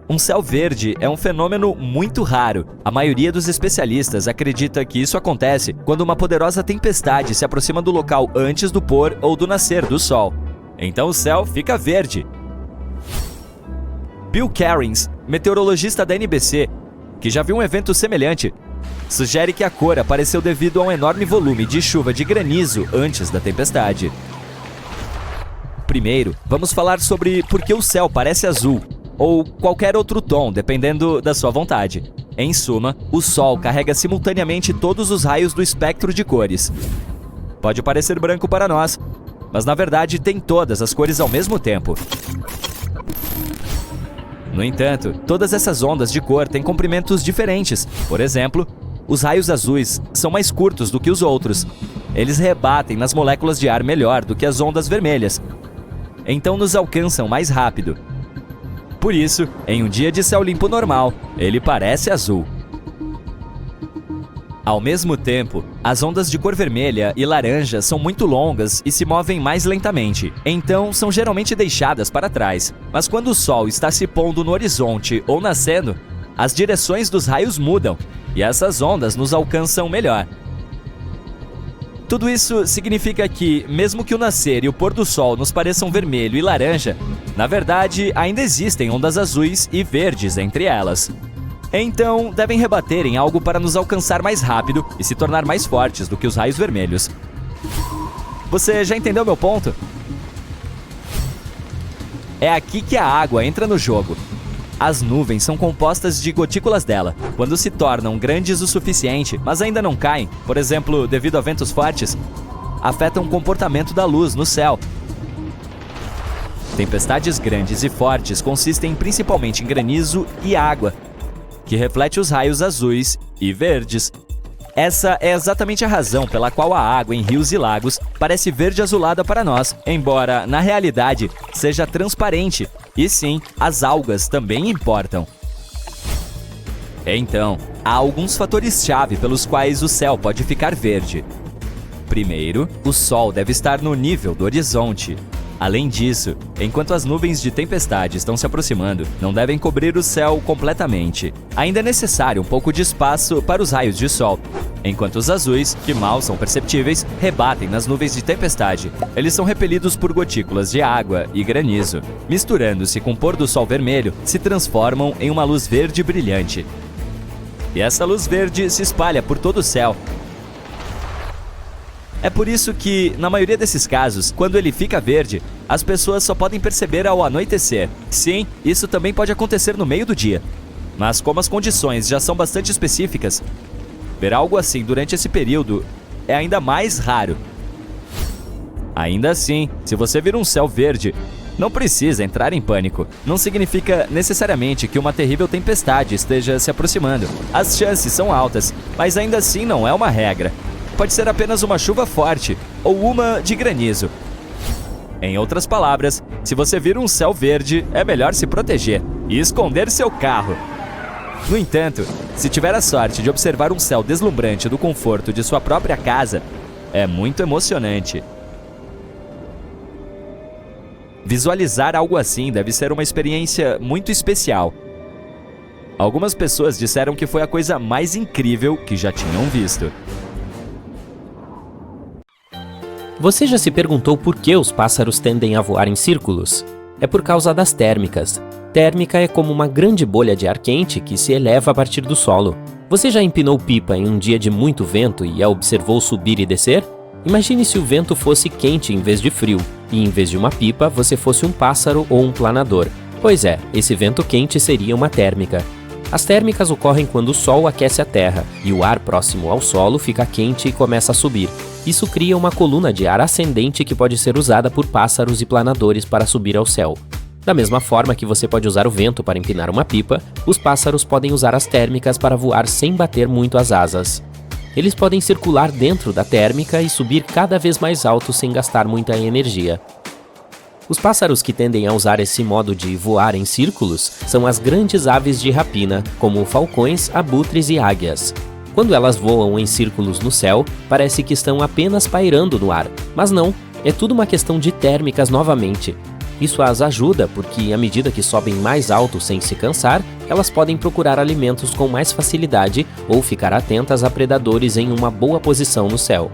Um céu verde é um fenômeno muito raro. A maioria dos especialistas acredita que isso acontece quando uma poderosa tempestade se aproxima do local antes do pôr ou do nascer do sol. Então o céu fica verde. Bill Cairns, meteorologista da NBC, que já viu um evento semelhante, sugere que a cor apareceu devido a um enorme volume de chuva de granizo antes da tempestade. Primeiro, vamos falar sobre por que o céu parece azul, ou qualquer outro tom, dependendo da sua vontade. Em suma, o Sol carrega simultaneamente todos os raios do espectro de cores. Pode parecer branco para nós, mas na verdade tem todas as cores ao mesmo tempo. No entanto, todas essas ondas de cor têm comprimentos diferentes. Por exemplo, os raios azuis são mais curtos do que os outros. Eles rebatem nas moléculas de ar melhor do que as ondas vermelhas. Então nos alcançam mais rápido. Por isso, em um dia de céu limpo normal, ele parece azul. Ao mesmo tempo, as ondas de cor vermelha e laranja são muito longas e se movem mais lentamente, então são geralmente deixadas para trás. Mas quando o sol está se pondo no horizonte ou nascendo, as direções dos raios mudam e essas ondas nos alcançam melhor. Tudo isso significa que, mesmo que o nascer e o pôr do sol nos pareçam vermelho e laranja, na verdade, ainda existem ondas azuis e verdes entre elas. Então, devem rebater em algo para nos alcançar mais rápido e se tornar mais fortes do que os raios vermelhos. Você já entendeu meu ponto? É aqui que a água entra no jogo. As nuvens são compostas de gotículas dela. Quando se tornam grandes o suficiente, mas ainda não caem, por exemplo, devido a ventos fortes, afetam o comportamento da luz no céu. Tempestades grandes e fortes consistem principalmente em granizo e água, que reflete os raios azuis e verdes. Essa é exatamente a razão pela qual a água em rios e lagos parece verde-azulada para nós, embora, na realidade, seja transparente. E sim, as algas também importam. Então, há alguns fatores-chave pelos quais o céu pode ficar verde. Primeiro, o sol deve estar no nível do horizonte. Além disso, enquanto as nuvens de tempestade estão se aproximando, não devem cobrir o céu completamente. Ainda é necessário um pouco de espaço para os raios de sol, enquanto os azuis, que mal são perceptíveis, rebatem nas nuvens de tempestade. Eles são repelidos por gotículas de água e granizo. Misturando-se com o pôr do sol vermelho, se transformam em uma luz verde brilhante. E essa luz verde se espalha por todo o céu. É por isso que, na maioria desses casos, quando ele fica verde, as pessoas só podem perceber ao anoitecer. Sim, isso também pode acontecer no meio do dia. Mas como as condições já são bastante específicas, Ver algo assim durante esse período é ainda mais raro. Ainda assim, se você vir um céu verde, não precisa entrar em pânico. Não significa necessariamente que uma terrível tempestade esteja se aproximando. As chances são altas, mas ainda assim não é uma regra. Pode ser apenas uma chuva forte ou uma de granizo. Em outras palavras, se você vir um céu verde, é melhor se proteger e esconder seu carro. No entanto, se tiver a sorte de observar um céu deslumbrante do conforto de sua própria casa, é muito emocionante. Visualizar algo assim deve ser uma experiência muito especial. Algumas pessoas disseram que foi a coisa mais incrível que já tinham visto. Você já se perguntou por que os pássaros tendem a voar em círculos? É por causa das térmicas. Térmica é como uma grande bolha de ar quente que se eleva a partir do solo. Você já empinou pipa em um dia de muito vento e a observou subir e descer? Imagine se o vento fosse quente em vez de frio, e em vez de uma pipa, você fosse um pássaro ou um planador. Pois é, esse vento quente seria uma térmica. As térmicas ocorrem quando o sol aquece a terra, e o ar próximo ao solo fica quente e começa a subir. Isso cria uma coluna de ar ascendente que pode ser usada por pássaros e planadores para subir ao céu. Da mesma forma que você pode usar o vento para empinar uma pipa, os pássaros podem usar as térmicas para voar sem bater muito as asas. Eles podem circular dentro da térmica e subir cada vez mais alto sem gastar muita energia. Os pássaros que tendem a usar esse modo de voar em círculos são as grandes aves de rapina, como falcões, abutres e águias. Quando elas voam em círculos no céu, parece que estão apenas pairando no ar, mas não, é tudo uma questão de térmicas novamente. Isso as ajuda porque, à medida que sobem mais alto sem se cansar, elas podem procurar alimentos com mais facilidade ou ficar atentas a predadores em uma boa posição no céu.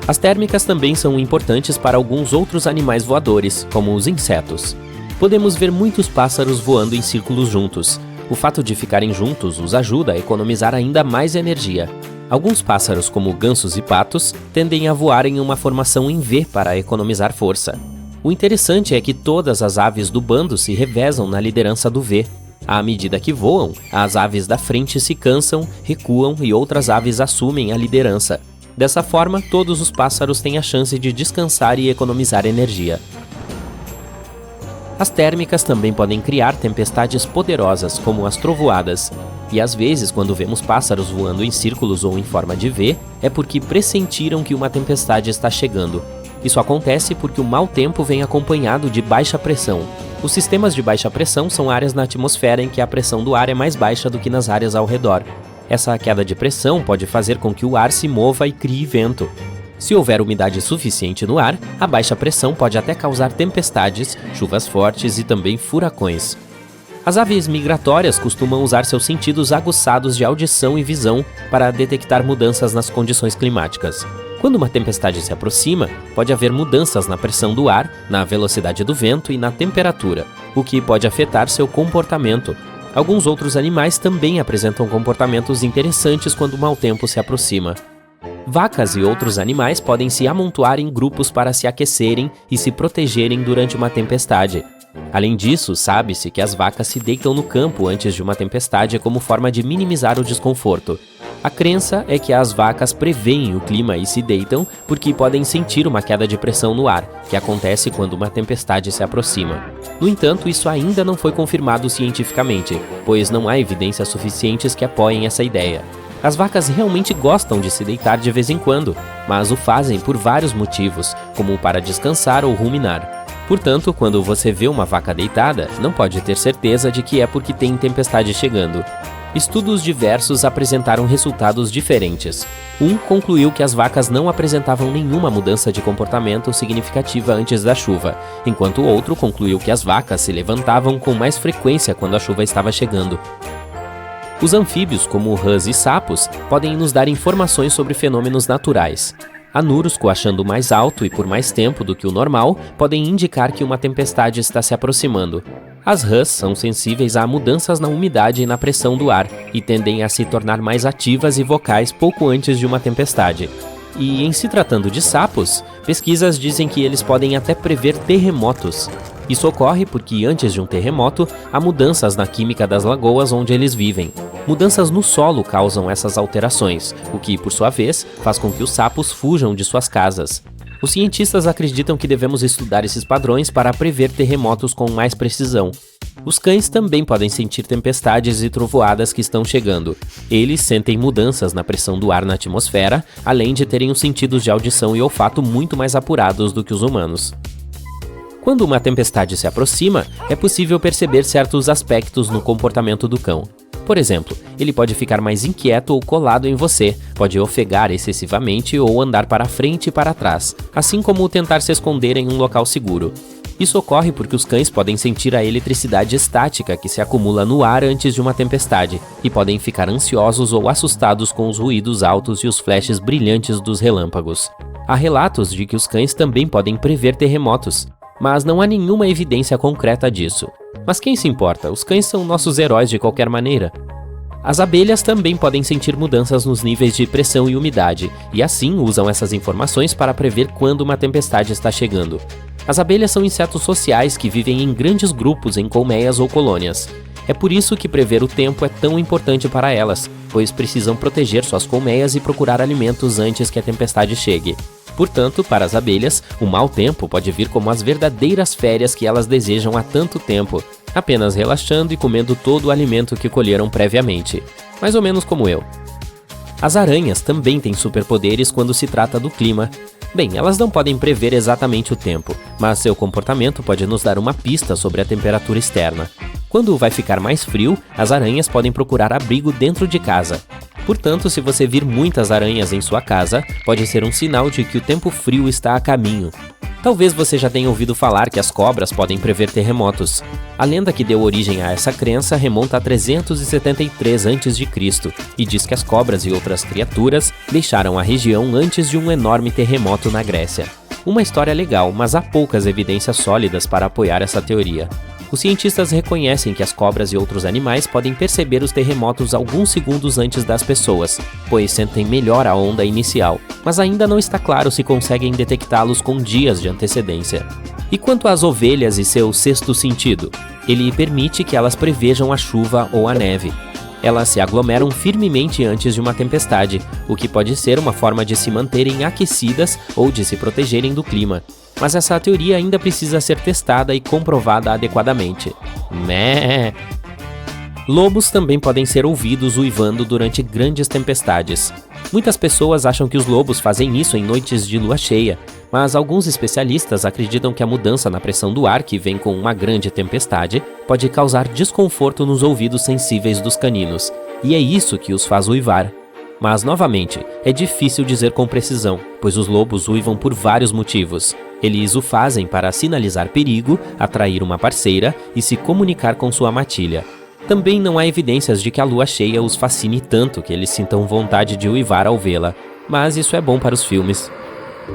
As térmicas também são importantes para alguns outros animais voadores, como os insetos. Podemos ver muitos pássaros voando em círculos juntos. O fato de ficarem juntos os ajuda a economizar ainda mais energia. Alguns pássaros, como gansos e patos, tendem a voar em uma formação em V para economizar força. O interessante é que todas as aves do bando se revezam na liderança do V. À medida que voam, as aves da frente se cansam, recuam e outras aves assumem a liderança. Dessa forma, todos os pássaros têm a chance de descansar e economizar energia. As térmicas também podem criar tempestades poderosas, como as trovoadas. E às vezes, quando vemos pássaros voando em círculos ou em forma de V, é porque pressentiram que uma tempestade está chegando. Isso acontece porque o mau tempo vem acompanhado de baixa pressão. Os sistemas de baixa pressão são áreas na atmosfera em que a pressão do ar é mais baixa do que nas áreas ao redor. Essa queda de pressão pode fazer com que o ar se mova e crie vento. Se houver umidade suficiente no ar, a baixa pressão pode até causar tempestades, chuvas fortes e também furacões. As aves migratórias costumam usar seus sentidos aguçados de audição e visão para detectar mudanças nas condições climáticas. Quando uma tempestade se aproxima, pode haver mudanças na pressão do ar, na velocidade do vento e na temperatura, o que pode afetar seu comportamento. Alguns outros animais também apresentam comportamentos interessantes quando o mau tempo se aproxima. Vacas e outros animais podem se amontoar em grupos para se aquecerem e se protegerem durante uma tempestade. Além disso, sabe-se que as vacas se deitam no campo antes de uma tempestade como forma de minimizar o desconforto. A crença é que as vacas preveem o clima e se deitam porque podem sentir uma queda de pressão no ar, que acontece quando uma tempestade se aproxima. No entanto, isso ainda não foi confirmado cientificamente, pois não há evidências suficientes que apoiem essa ideia. As vacas realmente gostam de se deitar de vez em quando, mas o fazem por vários motivos, como para descansar ou ruminar. Portanto, quando você vê uma vaca deitada, não pode ter certeza de que é porque tem tempestade chegando. Estudos diversos apresentaram resultados diferentes. Um concluiu que as vacas não apresentavam nenhuma mudança de comportamento significativa antes da chuva, enquanto o outro concluiu que as vacas se levantavam com mais frequência quando a chuva estava chegando. Os anfíbios, como rãs e sapos, podem nos dar informações sobre fenômenos naturais. Anuros coachando mais alto e por mais tempo do que o normal podem indicar que uma tempestade está se aproximando. As rãs são sensíveis a mudanças na umidade e na pressão do ar e tendem a se tornar mais ativas e vocais pouco antes de uma tempestade. E em se tratando de sapos, pesquisas dizem que eles podem até prever terremotos. Isso ocorre porque antes de um terremoto, há mudanças na química das lagoas onde eles vivem. Mudanças no solo causam essas alterações, o que, por sua vez, faz com que os sapos fujam de suas casas. Os cientistas acreditam que devemos estudar esses padrões para prever terremotos com mais precisão. Os cães também podem sentir tempestades e trovoadas que estão chegando. Eles sentem mudanças na pressão do ar na atmosfera, além de terem os sentidos de audição e olfato muito mais apurados do que os humanos. Quando uma tempestade se aproxima, é possível perceber certos aspectos no comportamento do cão. Por exemplo, ele pode ficar mais inquieto ou colado em você, pode ofegar excessivamente ou andar para frente e para trás, assim como tentar se esconder em um local seguro. Isso ocorre porque os cães podem sentir a eletricidade estática que se acumula no ar antes de uma tempestade e podem ficar ansiosos ou assustados com os ruídos altos e os flashes brilhantes dos relâmpagos. Há relatos de que os cães também podem prever terremotos, mas não há nenhuma evidência concreta disso. Mas quem se importa? Os cães são nossos heróis de qualquer maneira. As abelhas também podem sentir mudanças nos níveis de pressão e umidade, e assim usam essas informações para prever quando uma tempestade está chegando. As abelhas são insetos sociais que vivem em grandes grupos em colmeias ou colônias. É por isso que prever o tempo é tão importante para elas, pois precisam proteger suas colmeias e procurar alimentos antes que a tempestade chegue. Portanto, para as abelhas, o mau tempo pode vir como as verdadeiras férias que elas desejam há tanto tempo, apenas relaxando e comendo todo o alimento que colheram previamente, mais ou menos como eu. As aranhas também têm superpoderes quando se trata do clima. Bem, elas não podem prever exatamente o tempo, mas seu comportamento pode nos dar uma pista sobre a temperatura externa. Quando vai ficar mais frio, as aranhas podem procurar abrigo dentro de casa. Portanto, se você vir muitas aranhas em sua casa, pode ser um sinal de que o tempo frio está a caminho. Talvez você já tenha ouvido falar que as cobras podem prever terremotos. A lenda que deu origem a essa crença remonta a 373 a.C. e diz que as cobras e outras criaturas deixaram a região antes de um enorme terremoto na Grécia. Uma história legal, mas há poucas evidências sólidas para apoiar essa teoria. Os cientistas reconhecem que as cobras e outros animais podem perceber os terremotos alguns segundos antes das pessoas, pois sentem melhor a onda inicial, mas ainda não está claro se conseguem detectá-los com dias de antecedência. E quanto às ovelhas e seu sexto sentido? Ele permite que elas prevejam a chuva ou a neve. Elas se aglomeram firmemente antes de uma tempestade, o que pode ser uma forma de se manterem aquecidas ou de se protegerem do clima. Mas essa teoria ainda precisa ser testada e comprovada adequadamente. Mé! Lobos também podem ser ouvidos uivando durante grandes tempestades. Muitas pessoas acham que os lobos fazem isso em noites de lua cheia, mas alguns especialistas acreditam que a mudança na pressão do ar que vem com uma grande tempestade pode causar desconforto nos ouvidos sensíveis dos caninos, e é isso que os faz uivar. Mas, novamente, é difícil dizer com precisão, pois os lobos uivam por vários motivos. Eles o fazem para sinalizar perigo, atrair uma parceira e se comunicar com sua matilha. Também não há evidências de que a lua cheia os fascine tanto que eles sintam vontade de uivar ao vê-la, mas isso é bom para os filmes.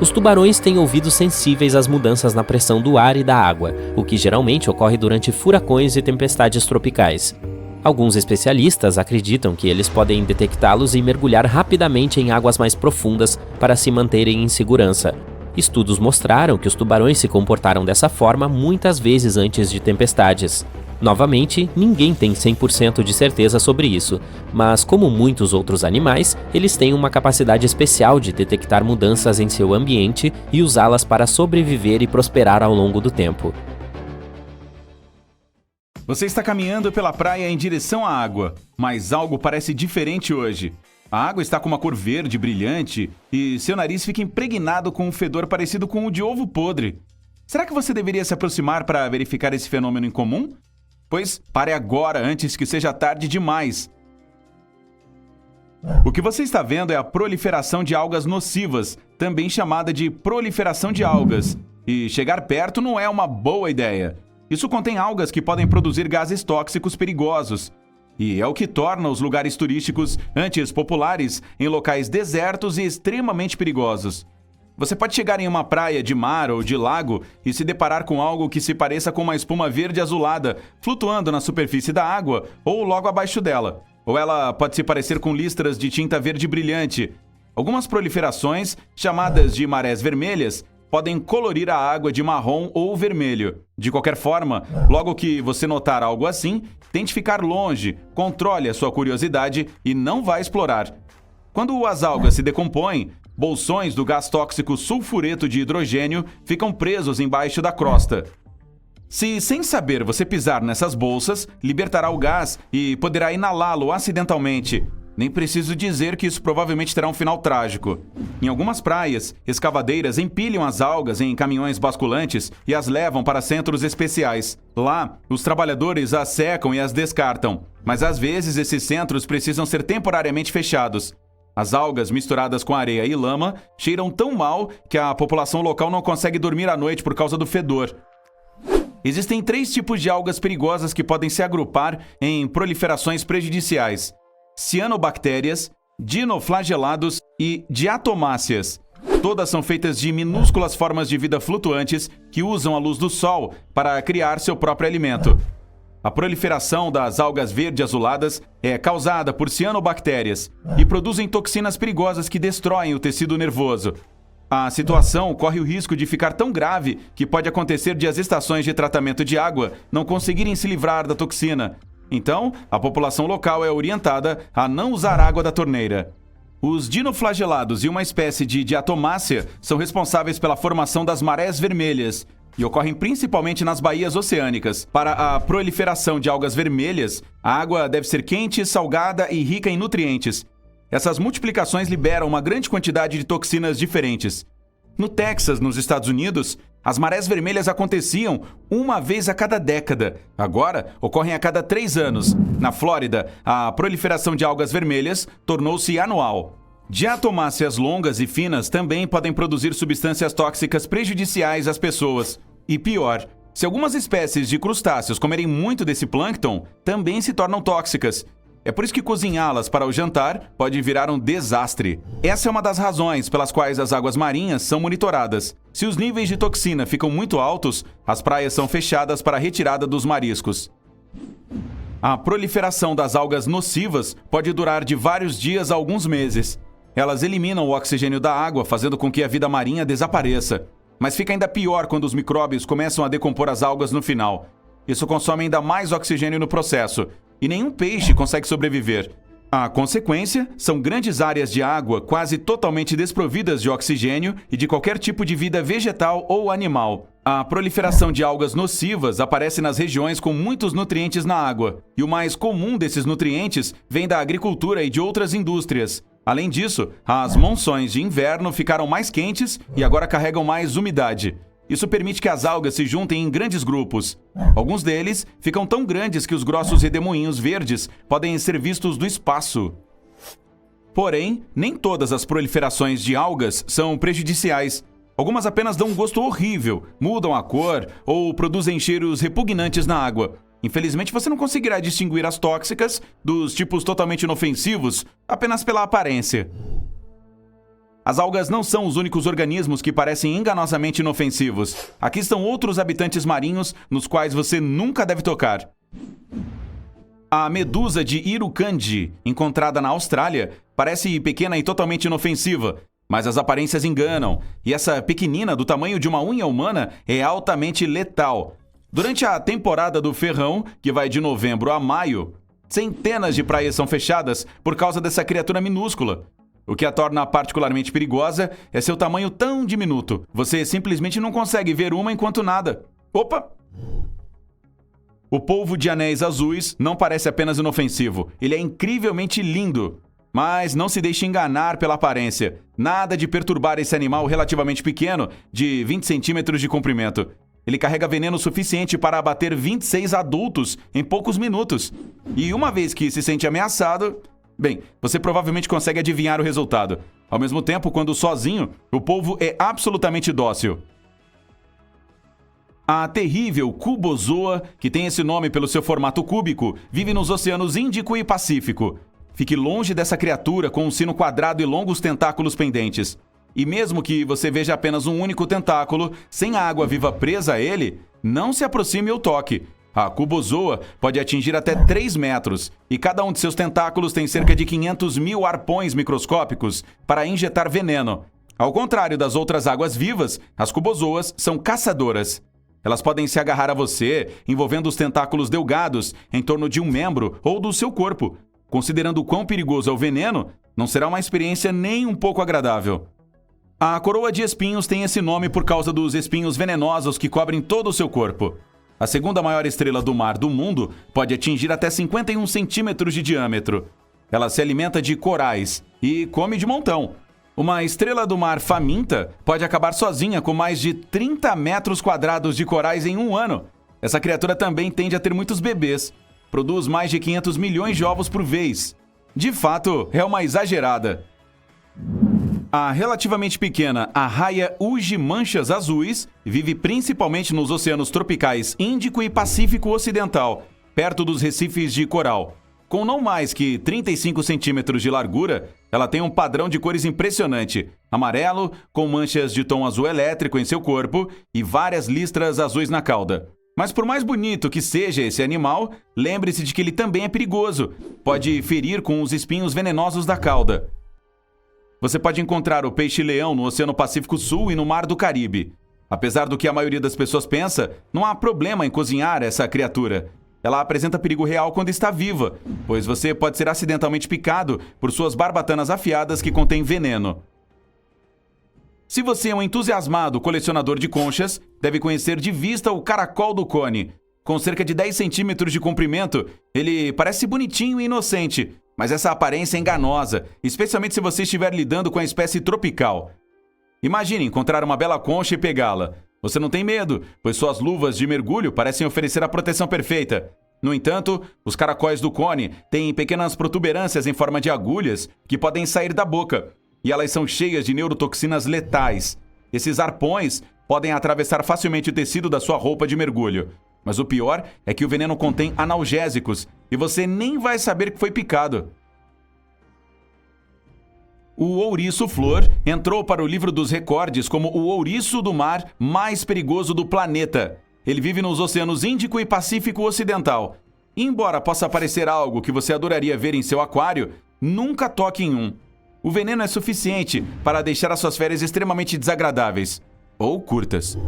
Os tubarões têm ouvidos sensíveis às mudanças na pressão do ar e da água, o que geralmente ocorre durante furacões e tempestades tropicais. Alguns especialistas acreditam que eles podem detectá-los e mergulhar rapidamente em águas mais profundas para se manterem em segurança. Estudos mostraram que os tubarões se comportaram dessa forma muitas vezes antes de tempestades. Novamente, ninguém tem 100% de certeza sobre isso, mas como muitos outros animais, eles têm uma capacidade especial de detectar mudanças em seu ambiente e usá-las para sobreviver e prosperar ao longo do tempo. Você está caminhando pela praia em direção à água, mas algo parece diferente hoje. A água está com uma cor verde brilhante e seu nariz fica impregnado com um fedor parecido com o de ovo podre. Será que você deveria se aproximar para verificar esse fenômeno incomum? Pois pare agora antes que seja tarde demais. O que você está vendo é a proliferação de algas nocivas, também chamada de proliferação de algas. E chegar perto não é uma boa ideia. Isso contém algas que podem produzir gases tóxicos perigosos. E é o que torna os lugares turísticos antes populares em locais desertos e extremamente perigosos. Você pode chegar em uma praia de mar ou de lago e se deparar com algo que se pareça com uma espuma verde azulada flutuando na superfície da água ou logo abaixo dela. Ou ela pode se parecer com listras de tinta verde brilhante. Algumas proliferações, chamadas de marés vermelhas, podem colorir a água de marrom ou vermelho. De qualquer forma, logo que você notar algo assim, tente ficar longe, controle a sua curiosidade e não vá explorar. Quando as algas se decompõem, bolsões do gás tóxico sulfureto de hidrogênio ficam presos embaixo da crosta. Se, sem saber, você pisar nessas bolsas, libertará o gás e poderá inalá-lo acidentalmente. Nem preciso dizer que isso provavelmente terá um final trágico. Em algumas praias, escavadeiras empilham as algas em caminhões basculantes e as levam para centros especiais. Lá, os trabalhadores as secam e as descartam, mas às vezes esses centros precisam ser temporariamente fechados. As algas misturadas com areia e lama cheiram tão mal que a população local não consegue dormir à noite por causa do fedor. Existem 3 tipos de algas perigosas que podem se agrupar em proliferações prejudiciais: cianobactérias, dinoflagelados e diatomáceas. Todas são feitas de minúsculas formas de vida flutuantes que usam a luz do sol para criar seu próprio alimento. A proliferação das algas verde-azuladas é causada por cianobactérias e produzem toxinas perigosas que destroem o tecido nervoso. A situação corre o risco de ficar tão grave que pode acontecer de as estações de tratamento de água não conseguirem se livrar da toxina. Então, a população local é orientada a não usar água da torneira. Os dinoflagelados e uma espécie de diatomácea são responsáveis pela formação das marés vermelhas e ocorrem principalmente nas baías oceânicas. Para a proliferação de algas vermelhas, a água deve ser quente, salgada e rica em nutrientes. Essas multiplicações liberam uma grande quantidade de toxinas diferentes. No Texas, nos Estados Unidos, as marés vermelhas aconteciam uma vez a cada década. Agora, ocorrem a cada 3 anos. Na Flórida, a proliferação de algas vermelhas tornou-se anual. Diatomáceas longas e finas também podem produzir substâncias tóxicas prejudiciais às pessoas. E pior, se algumas espécies de crustáceos comerem muito desse plâncton, também se tornam tóxicas. É por isso que cozinhá-las para o jantar pode virar um desastre. Essa é uma das razões pelas quais as águas marinhas são monitoradas. Se os níveis de toxina ficam muito altos, as praias são fechadas para a retirada dos mariscos. A proliferação das algas nocivas pode durar de vários dias a alguns meses. Elas eliminam o oxigênio da água, fazendo com que a vida marinha desapareça. Mas fica ainda pior quando os micróbios começam a decompor as algas no final. Isso consome ainda mais oxigênio no processo, e nenhum peixe consegue sobreviver. A consequência são grandes áreas de água quase totalmente desprovidas de oxigênio e de qualquer tipo de vida vegetal ou animal. A proliferação de algas nocivas aparece nas regiões com muitos nutrientes na água, e o mais comum desses nutrientes vem da agricultura e de outras indústrias. Além disso, as monções de inverno ficaram mais quentes e agora carregam mais umidade. Isso permite que as algas se juntem em grandes grupos. Alguns deles ficam tão grandes que os grossos redemoinhos verdes podem ser vistos do espaço. Porém, nem todas as proliferações de algas são prejudiciais. Algumas apenas dão um gosto horrível, mudam a cor ou produzem cheiros repugnantes na água. Infelizmente, você não conseguirá distinguir as tóxicas dos tipos totalmente inofensivos apenas pela aparência. As algas não são os únicos organismos que parecem enganosamente inofensivos. Aqui estão outros habitantes marinhos nos quais você nunca deve tocar. A medusa de Irukandji, encontrada na Austrália, parece pequena e totalmente inofensiva, mas as aparências enganam, e essa pequenina do tamanho de uma unha humana é altamente letal. Durante a temporada do ferrão, que vai de novembro a maio, centenas de praias são fechadas por causa dessa criatura minúscula. O que a torna particularmente perigosa é seu tamanho tão diminuto. Você simplesmente não consegue ver uma enquanto nada. Opa! O polvo de anéis azuis não parece apenas inofensivo. Ele é incrivelmente lindo. Mas não se deixe enganar pela aparência. Nada de perturbar esse animal relativamente pequeno, de 20 centímetros de comprimento. Ele carrega veneno suficiente para abater 26 adultos em poucos minutos. E uma vez que se sente ameaçado... Bem, você provavelmente consegue adivinhar o resultado. Ao mesmo tempo, quando sozinho, o polvo é absolutamente dócil. A terrível cubozoa, que tem esse nome pelo seu formato cúbico, vive nos oceanos Índico e Pacífico. Fique longe dessa criatura com um sino quadrado e longos tentáculos pendentes. E mesmo que você veja apenas um único tentáculo, sem a água viva presa a ele, não se aproxime ou toque. A cubozoa pode atingir até 3 metros, e cada um de seus tentáculos tem cerca de 500 mil arpões microscópicos para injetar veneno. Ao contrário das outras águas vivas, as cubozoas são caçadoras. Elas podem se agarrar a você, envolvendo os tentáculos delgados em torno de um membro ou do seu corpo. Considerando o quão perigoso é o veneno, não será uma experiência nem um pouco agradável. A coroa de espinhos tem esse nome por causa dos espinhos venenosos que cobrem todo o seu corpo. A segunda maior estrela do mar do mundo pode atingir até 51 centímetros de diâmetro. Ela se alimenta de corais e come de montão. Uma estrela do mar faminta pode acabar sozinha com mais de 30 metros quadrados de corais em um ano. Essa criatura também tende a ter muitos bebês. Produz mais de 500 milhões de ovos por vez. De fato, é uma exagerada. A relativamente pequena arraia uji-manchas azuis vive principalmente nos oceanos tropicais Índico e Pacífico Ocidental, perto dos recifes de coral. Com não mais que 35 centímetros de largura, ela tem um padrão de cores impressionante: amarelo, com manchas de tom azul elétrico em seu corpo e várias listras azuis na cauda. Mas por mais bonito que seja esse animal, lembre-se de que ele também é perigoso. Pode ferir com os espinhos venenosos da cauda. Você pode encontrar o peixe-leão no Oceano Pacífico Sul e no Mar do Caribe. Apesar do que a maioria das pessoas pensa, não há problema em cozinhar essa criatura. Ela apresenta perigo real quando está viva, pois você pode ser acidentalmente picado por suas barbatanas afiadas que contêm veneno. Se você é um entusiasmado colecionador de conchas, deve conhecer de vista o caracol do cone. Com cerca de 10 centímetros de comprimento, ele parece bonitinho e inocente, mas essa aparência é enganosa, especialmente se você estiver lidando com a espécie tropical. Imagine encontrar uma bela concha e pegá-la. Você não tem medo, pois suas luvas de mergulho parecem oferecer a proteção perfeita. No entanto, os caracóis do cone têm pequenas protuberâncias em forma de agulhas que podem sair da boca, e elas são cheias de neurotoxinas letais. Esses arpões podem atravessar facilmente o tecido da sua roupa de mergulho. Mas o pior é que o veneno contém analgésicos e você nem vai saber que foi picado. O ouriço-flor entrou para o livro dos recordes como o ouriço do mar mais perigoso do planeta. Ele vive nos oceanos Índico e Pacífico Ocidental. E embora possa parecer algo que você adoraria ver em seu aquário, nunca toque em um. O veneno é suficiente para deixar as suas férias extremamente desagradáveis. Ou curtas.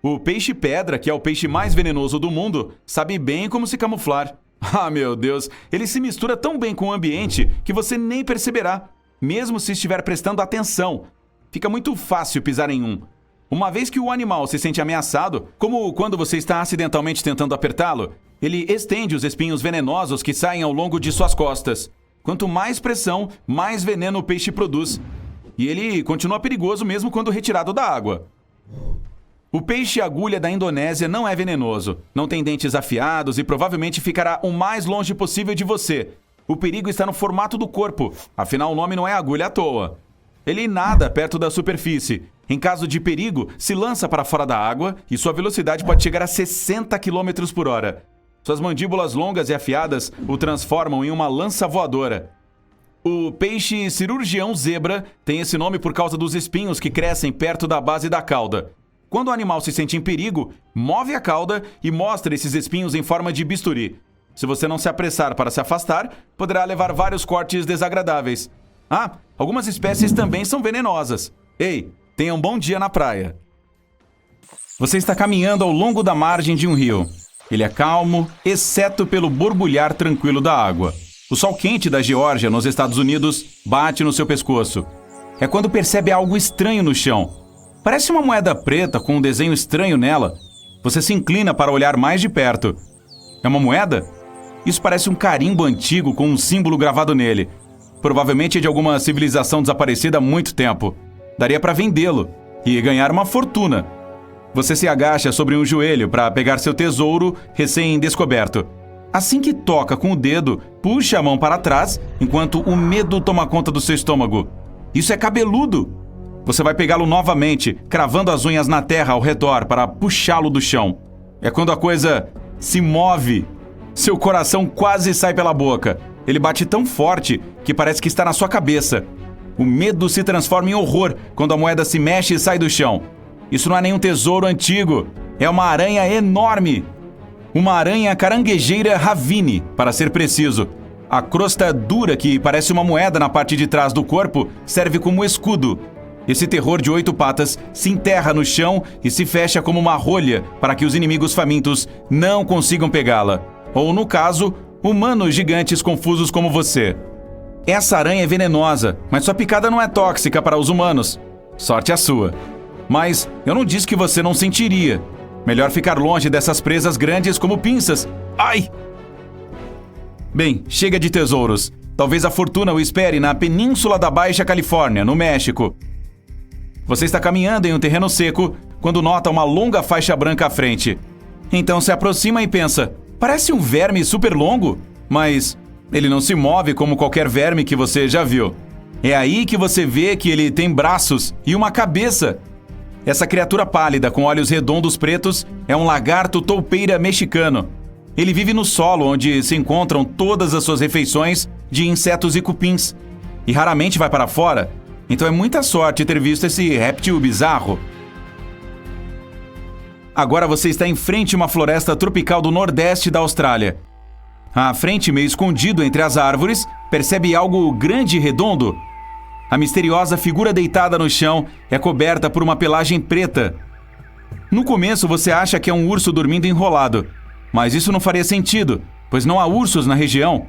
O peixe-pedra, que é o peixe mais venenoso do mundo, sabe bem como se camuflar. Ah, meu Deus, ele se mistura tão bem com o ambiente que você nem perceberá, mesmo se estiver prestando atenção. Fica muito fácil pisar em um. Uma vez que o animal se sente ameaçado, como quando você está acidentalmente tentando apertá-lo, ele estende os espinhos venenosos que saem ao longo de suas costas. Quanto mais pressão, mais veneno o peixe produz. E ele continua perigoso mesmo quando retirado da água. O peixe-agulha da Indonésia não é venenoso, não tem dentes afiados e provavelmente ficará o mais longe possível de você. O perigo está no formato do corpo, afinal o nome não é agulha à toa. Ele nada perto da superfície. Em caso de perigo, se lança para fora da água e sua velocidade pode chegar a 60 km por hora. Suas mandíbulas longas e afiadas o transformam em uma lança voadora. O peixe cirurgião zebra tem esse nome por causa dos espinhos que crescem perto da base da cauda. Quando o animal se sente em perigo, move a cauda e mostra esses espinhos em forma de bisturi. Se você não se apressar para se afastar, poderá levar vários cortes desagradáveis. Ah, algumas espécies também são venenosas. Ei, tenha um bom dia na praia. Você está caminhando ao longo da margem de um rio. Ele é calmo, exceto pelo borbulhar tranquilo da água. O sol quente da Geórgia, nos Estados Unidos, bate no seu pescoço. É quando percebe algo estranho no chão. Parece uma moeda preta com um desenho estranho nela. Você se inclina para olhar mais de perto. É uma moeda? Isso parece um carimbo antigo com um símbolo gravado nele. Provavelmente é de alguma civilização desaparecida há muito tempo. Daria para vendê-lo e ganhar uma fortuna. Você se agacha sobre um joelho para pegar seu tesouro recém-descoberto. Assim que toca com o dedo, puxa a mão para trás enquanto o medo toma conta do seu estômago. Isso é cabeludo! Você vai pegá-lo novamente, cravando as unhas na terra ao redor para puxá-lo do chão. É quando a coisa se move. Seu coração quase sai pela boca. Ele bate tão forte que parece que está na sua cabeça. O medo se transforma em horror quando a moeda se mexe e sai do chão. Isso não é nenhum tesouro antigo. É uma aranha enorme. Uma aranha caranguejeira ravine, para ser preciso. A crosta dura que parece uma moeda na parte de trás do corpo serve como escudo. Esse terror de 8 patas se enterra no chão e se fecha como uma rolha para que os inimigos famintos não consigam pegá-la. Ou, no caso, humanos gigantes confusos como você. Essa aranha é venenosa, mas sua picada não é tóxica para os humanos. Sorte a sua. Mas eu não disse que você não sentiria. Melhor ficar longe dessas presas grandes como pinças. Ai! Bem, chega de tesouros. Talvez a fortuna o espere na península da Baixa Califórnia, no México. Você está caminhando em um terreno seco quando nota uma longa faixa branca à frente. Então se aproxima e pensa, parece um verme super longo, mas ele não se move como qualquer verme que você já viu. É aí que você vê que ele tem braços e uma cabeça. Essa criatura pálida com olhos redondos pretos é um lagarto toupeira mexicano. Ele vive no solo onde se encontram todas as suas refeições de insetos e cupins. E raramente vai para fora. Então é muita sorte ter visto esse réptil bizarro. Agora você está em frente a uma floresta tropical do nordeste da Austrália. À frente, meio escondido entre as árvores, percebe algo grande e redondo. A misteriosa figura deitada no chão é coberta por uma pelagem preta. No começo você acha que é um urso dormindo enrolado, mas isso não faria sentido, pois não há ursos na região.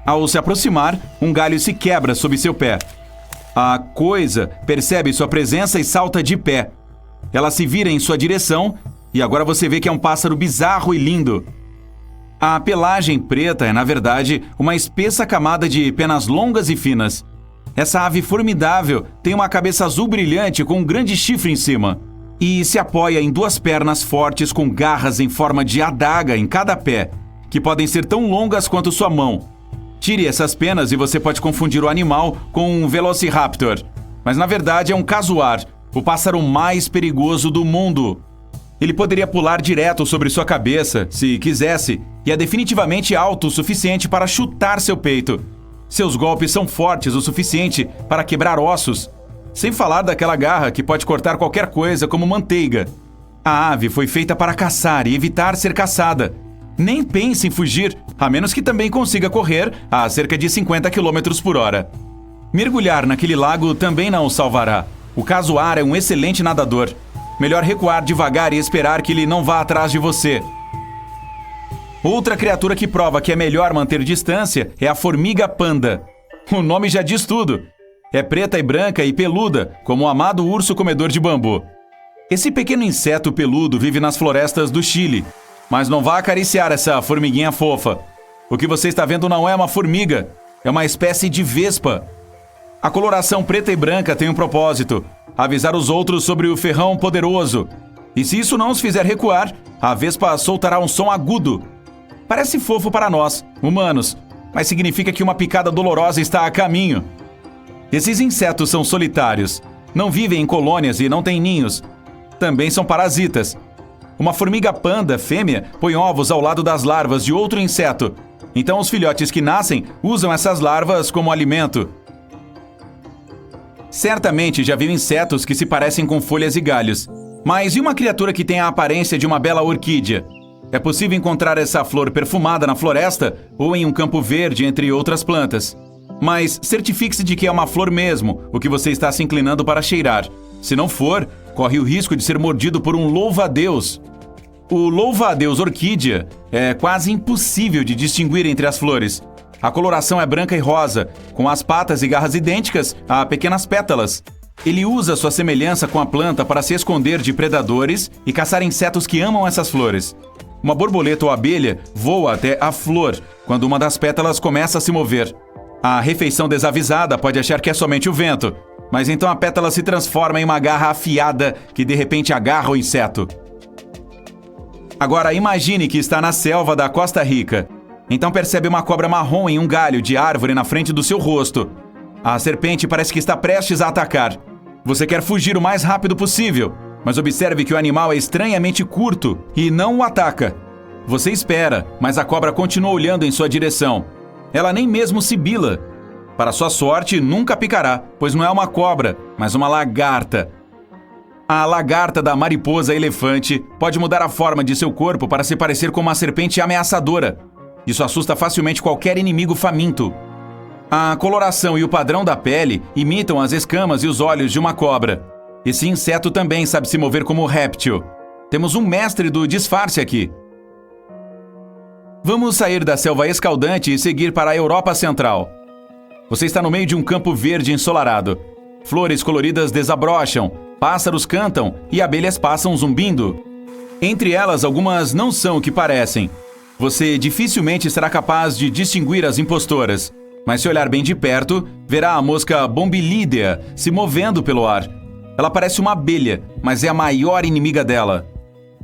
Ao se aproximar, um galho se quebra sob seu pé. A coisa percebe sua presença e salta de pé. Ela se vira em sua direção e agora você vê que é um pássaro bizarro e lindo. A pelagem preta é, na verdade, uma espessa camada de penas longas e finas. Essa ave formidável tem uma cabeça azul brilhante com um grande chifre em cima e se apoia em 2 pernas fortes com garras em forma de adaga em cada pé, que podem ser tão longas quanto sua mão. Tire essas penas e você pode confundir o animal com um velociraptor. Mas na verdade é um casuar, o pássaro mais perigoso do mundo. Ele poderia pular direto sobre sua cabeça, se quisesse, e é definitivamente alto o suficiente para chutar seu peito. Seus golpes são fortes o suficiente para quebrar ossos, sem falar daquela garra que pode cortar qualquer coisa como manteiga. A ave foi feita para caçar e evitar ser caçada. Nem pense em fugir, a menos que também consiga correr a cerca de 50 km por hora. Mergulhar naquele lago também não o salvará. O casuar é um excelente nadador. Melhor recuar devagar e esperar que ele não vá atrás de você. Outra criatura que prova que é melhor manter distância é a formiga panda. O nome já diz tudo. É preta e branca e peluda, como o amado urso comedor de bambu. Esse pequeno inseto peludo vive nas florestas do Chile. Mas não vá acariciar essa formiguinha fofa. O que você está vendo não é uma formiga, é uma espécie de vespa. A coloração preta e branca tem um propósito: avisar os outros sobre o ferrão poderoso. E se isso não os fizer recuar, a vespa soltará um som agudo. Parece fofo para nós, humanos, mas significa que uma picada dolorosa está a caminho. Esses insetos são solitários, não vivem em colônias e não têm ninhos. Também são parasitas. Uma formiga panda fêmea põe ovos ao lado das larvas de outro inseto. Então os filhotes que nascem usam essas larvas como alimento. Certamente já viu insetos que se parecem com folhas e galhos. Mas e uma criatura que tem a aparência de uma bela orquídea? É possível encontrar essa flor perfumada na floresta ou em um campo verde, entre outras plantas. Mas certifique-se de que é uma flor mesmo, o que você está se inclinando para cheirar. Se não for, corre o risco de ser mordido por um louva-a-Deus. O louva-a-Deus orquídea é quase impossível de distinguir entre as flores. A coloração é branca e rosa, com as patas e garras idênticas a pequenas pétalas. Ele usa sua semelhança com a planta para se esconder de predadores e caçar insetos que amam essas flores. Uma borboleta ou abelha voa até a flor quando uma das pétalas começa a se mover. A refeição desavisada pode achar que é somente o vento, mas então a pétala se transforma em uma garra afiada que de repente agarra o inseto. Agora imagine que está na selva da Costa Rica. Então percebe uma cobra marrom em um galho de árvore na frente do seu rosto. A serpente parece que está prestes a atacar. Você quer fugir o mais rápido possível, mas observe que o animal é estranhamente curto e não o ataca. Você espera, mas a cobra continua olhando em sua direção. Ela nem mesmo sibila. Para sua sorte, nunca picará, pois não é uma cobra, mas uma lagarta. A lagarta da mariposa elefante pode mudar a forma de seu corpo para se parecer com uma serpente ameaçadora. Isso assusta facilmente qualquer inimigo faminto. A coloração e o padrão da pele imitam as escamas e os olhos de uma cobra. Esse inseto também sabe se mover como réptil. Temos um mestre do disfarce aqui. Vamos sair da selva escaldante e seguir para a Europa Central. Você está no meio de um campo verde ensolarado. Flores coloridas desabrocham, pássaros cantam e abelhas passam zumbindo. Entre elas, algumas não são o que parecem. Você dificilmente será capaz de distinguir as impostoras, mas se olhar bem de perto, verá a mosca Bombilidea se movendo pelo ar. Ela parece uma abelha, mas é a maior inimiga dela.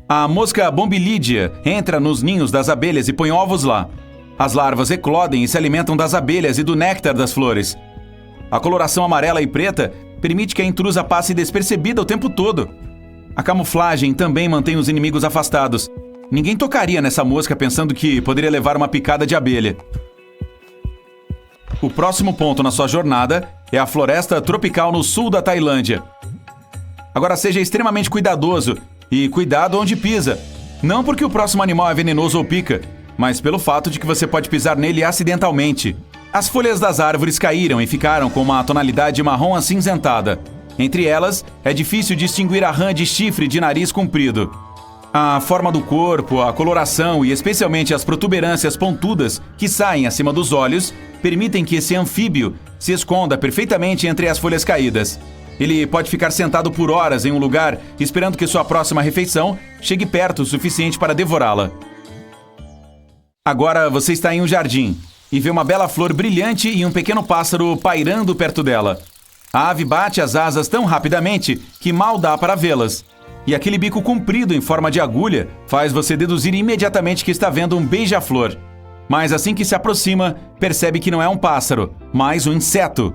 A mosca Bombilidea entra nos ninhos das abelhas e põe ovos lá. As larvas eclodem e se alimentam das abelhas e do néctar das flores. A coloração amarela e preta permite que a intrusa passe despercebida o tempo todo. A camuflagem também mantém os inimigos afastados. Ninguém tocaria nessa mosca pensando que poderia levar uma picada de abelha. O próximo ponto na sua jornada é a floresta tropical no sul da Tailândia. Agora seja extremamente cuidadoso e cuidado onde pisa. Não porque o próximo animal é venenoso ou pica, mas pelo fato de que você pode pisar nele acidentalmente. As folhas das árvores caíram e ficaram com uma tonalidade marrom acinzentada. Entre elas, é difícil distinguir a rã de chifre de nariz comprido. A forma do corpo, a coloração e especialmente as protuberâncias pontudas que saem acima dos olhos permitem que esse anfíbio se esconda perfeitamente entre as folhas caídas. Ele pode ficar sentado por horas em um lugar esperando que sua próxima refeição chegue perto o suficiente para devorá-la. Agora você está em um jardim e vê uma bela flor brilhante e um pequeno pássaro pairando perto dela. A ave bate as asas tão rapidamente que mal dá para vê-las. E aquele bico comprido em forma de agulha faz você deduzir imediatamente que está vendo um beija-flor. Mas assim que se aproxima, percebe que não é um pássaro, mas um inseto.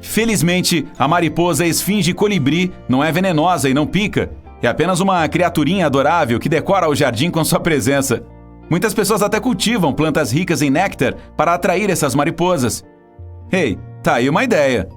Felizmente, a mariposa esfinge colibri não é venenosa e não pica. É apenas uma criaturinha adorável que decora o jardim com sua presença. Muitas pessoas até cultivam plantas ricas em néctar para atrair essas mariposas. Ei, tá aí uma ideia.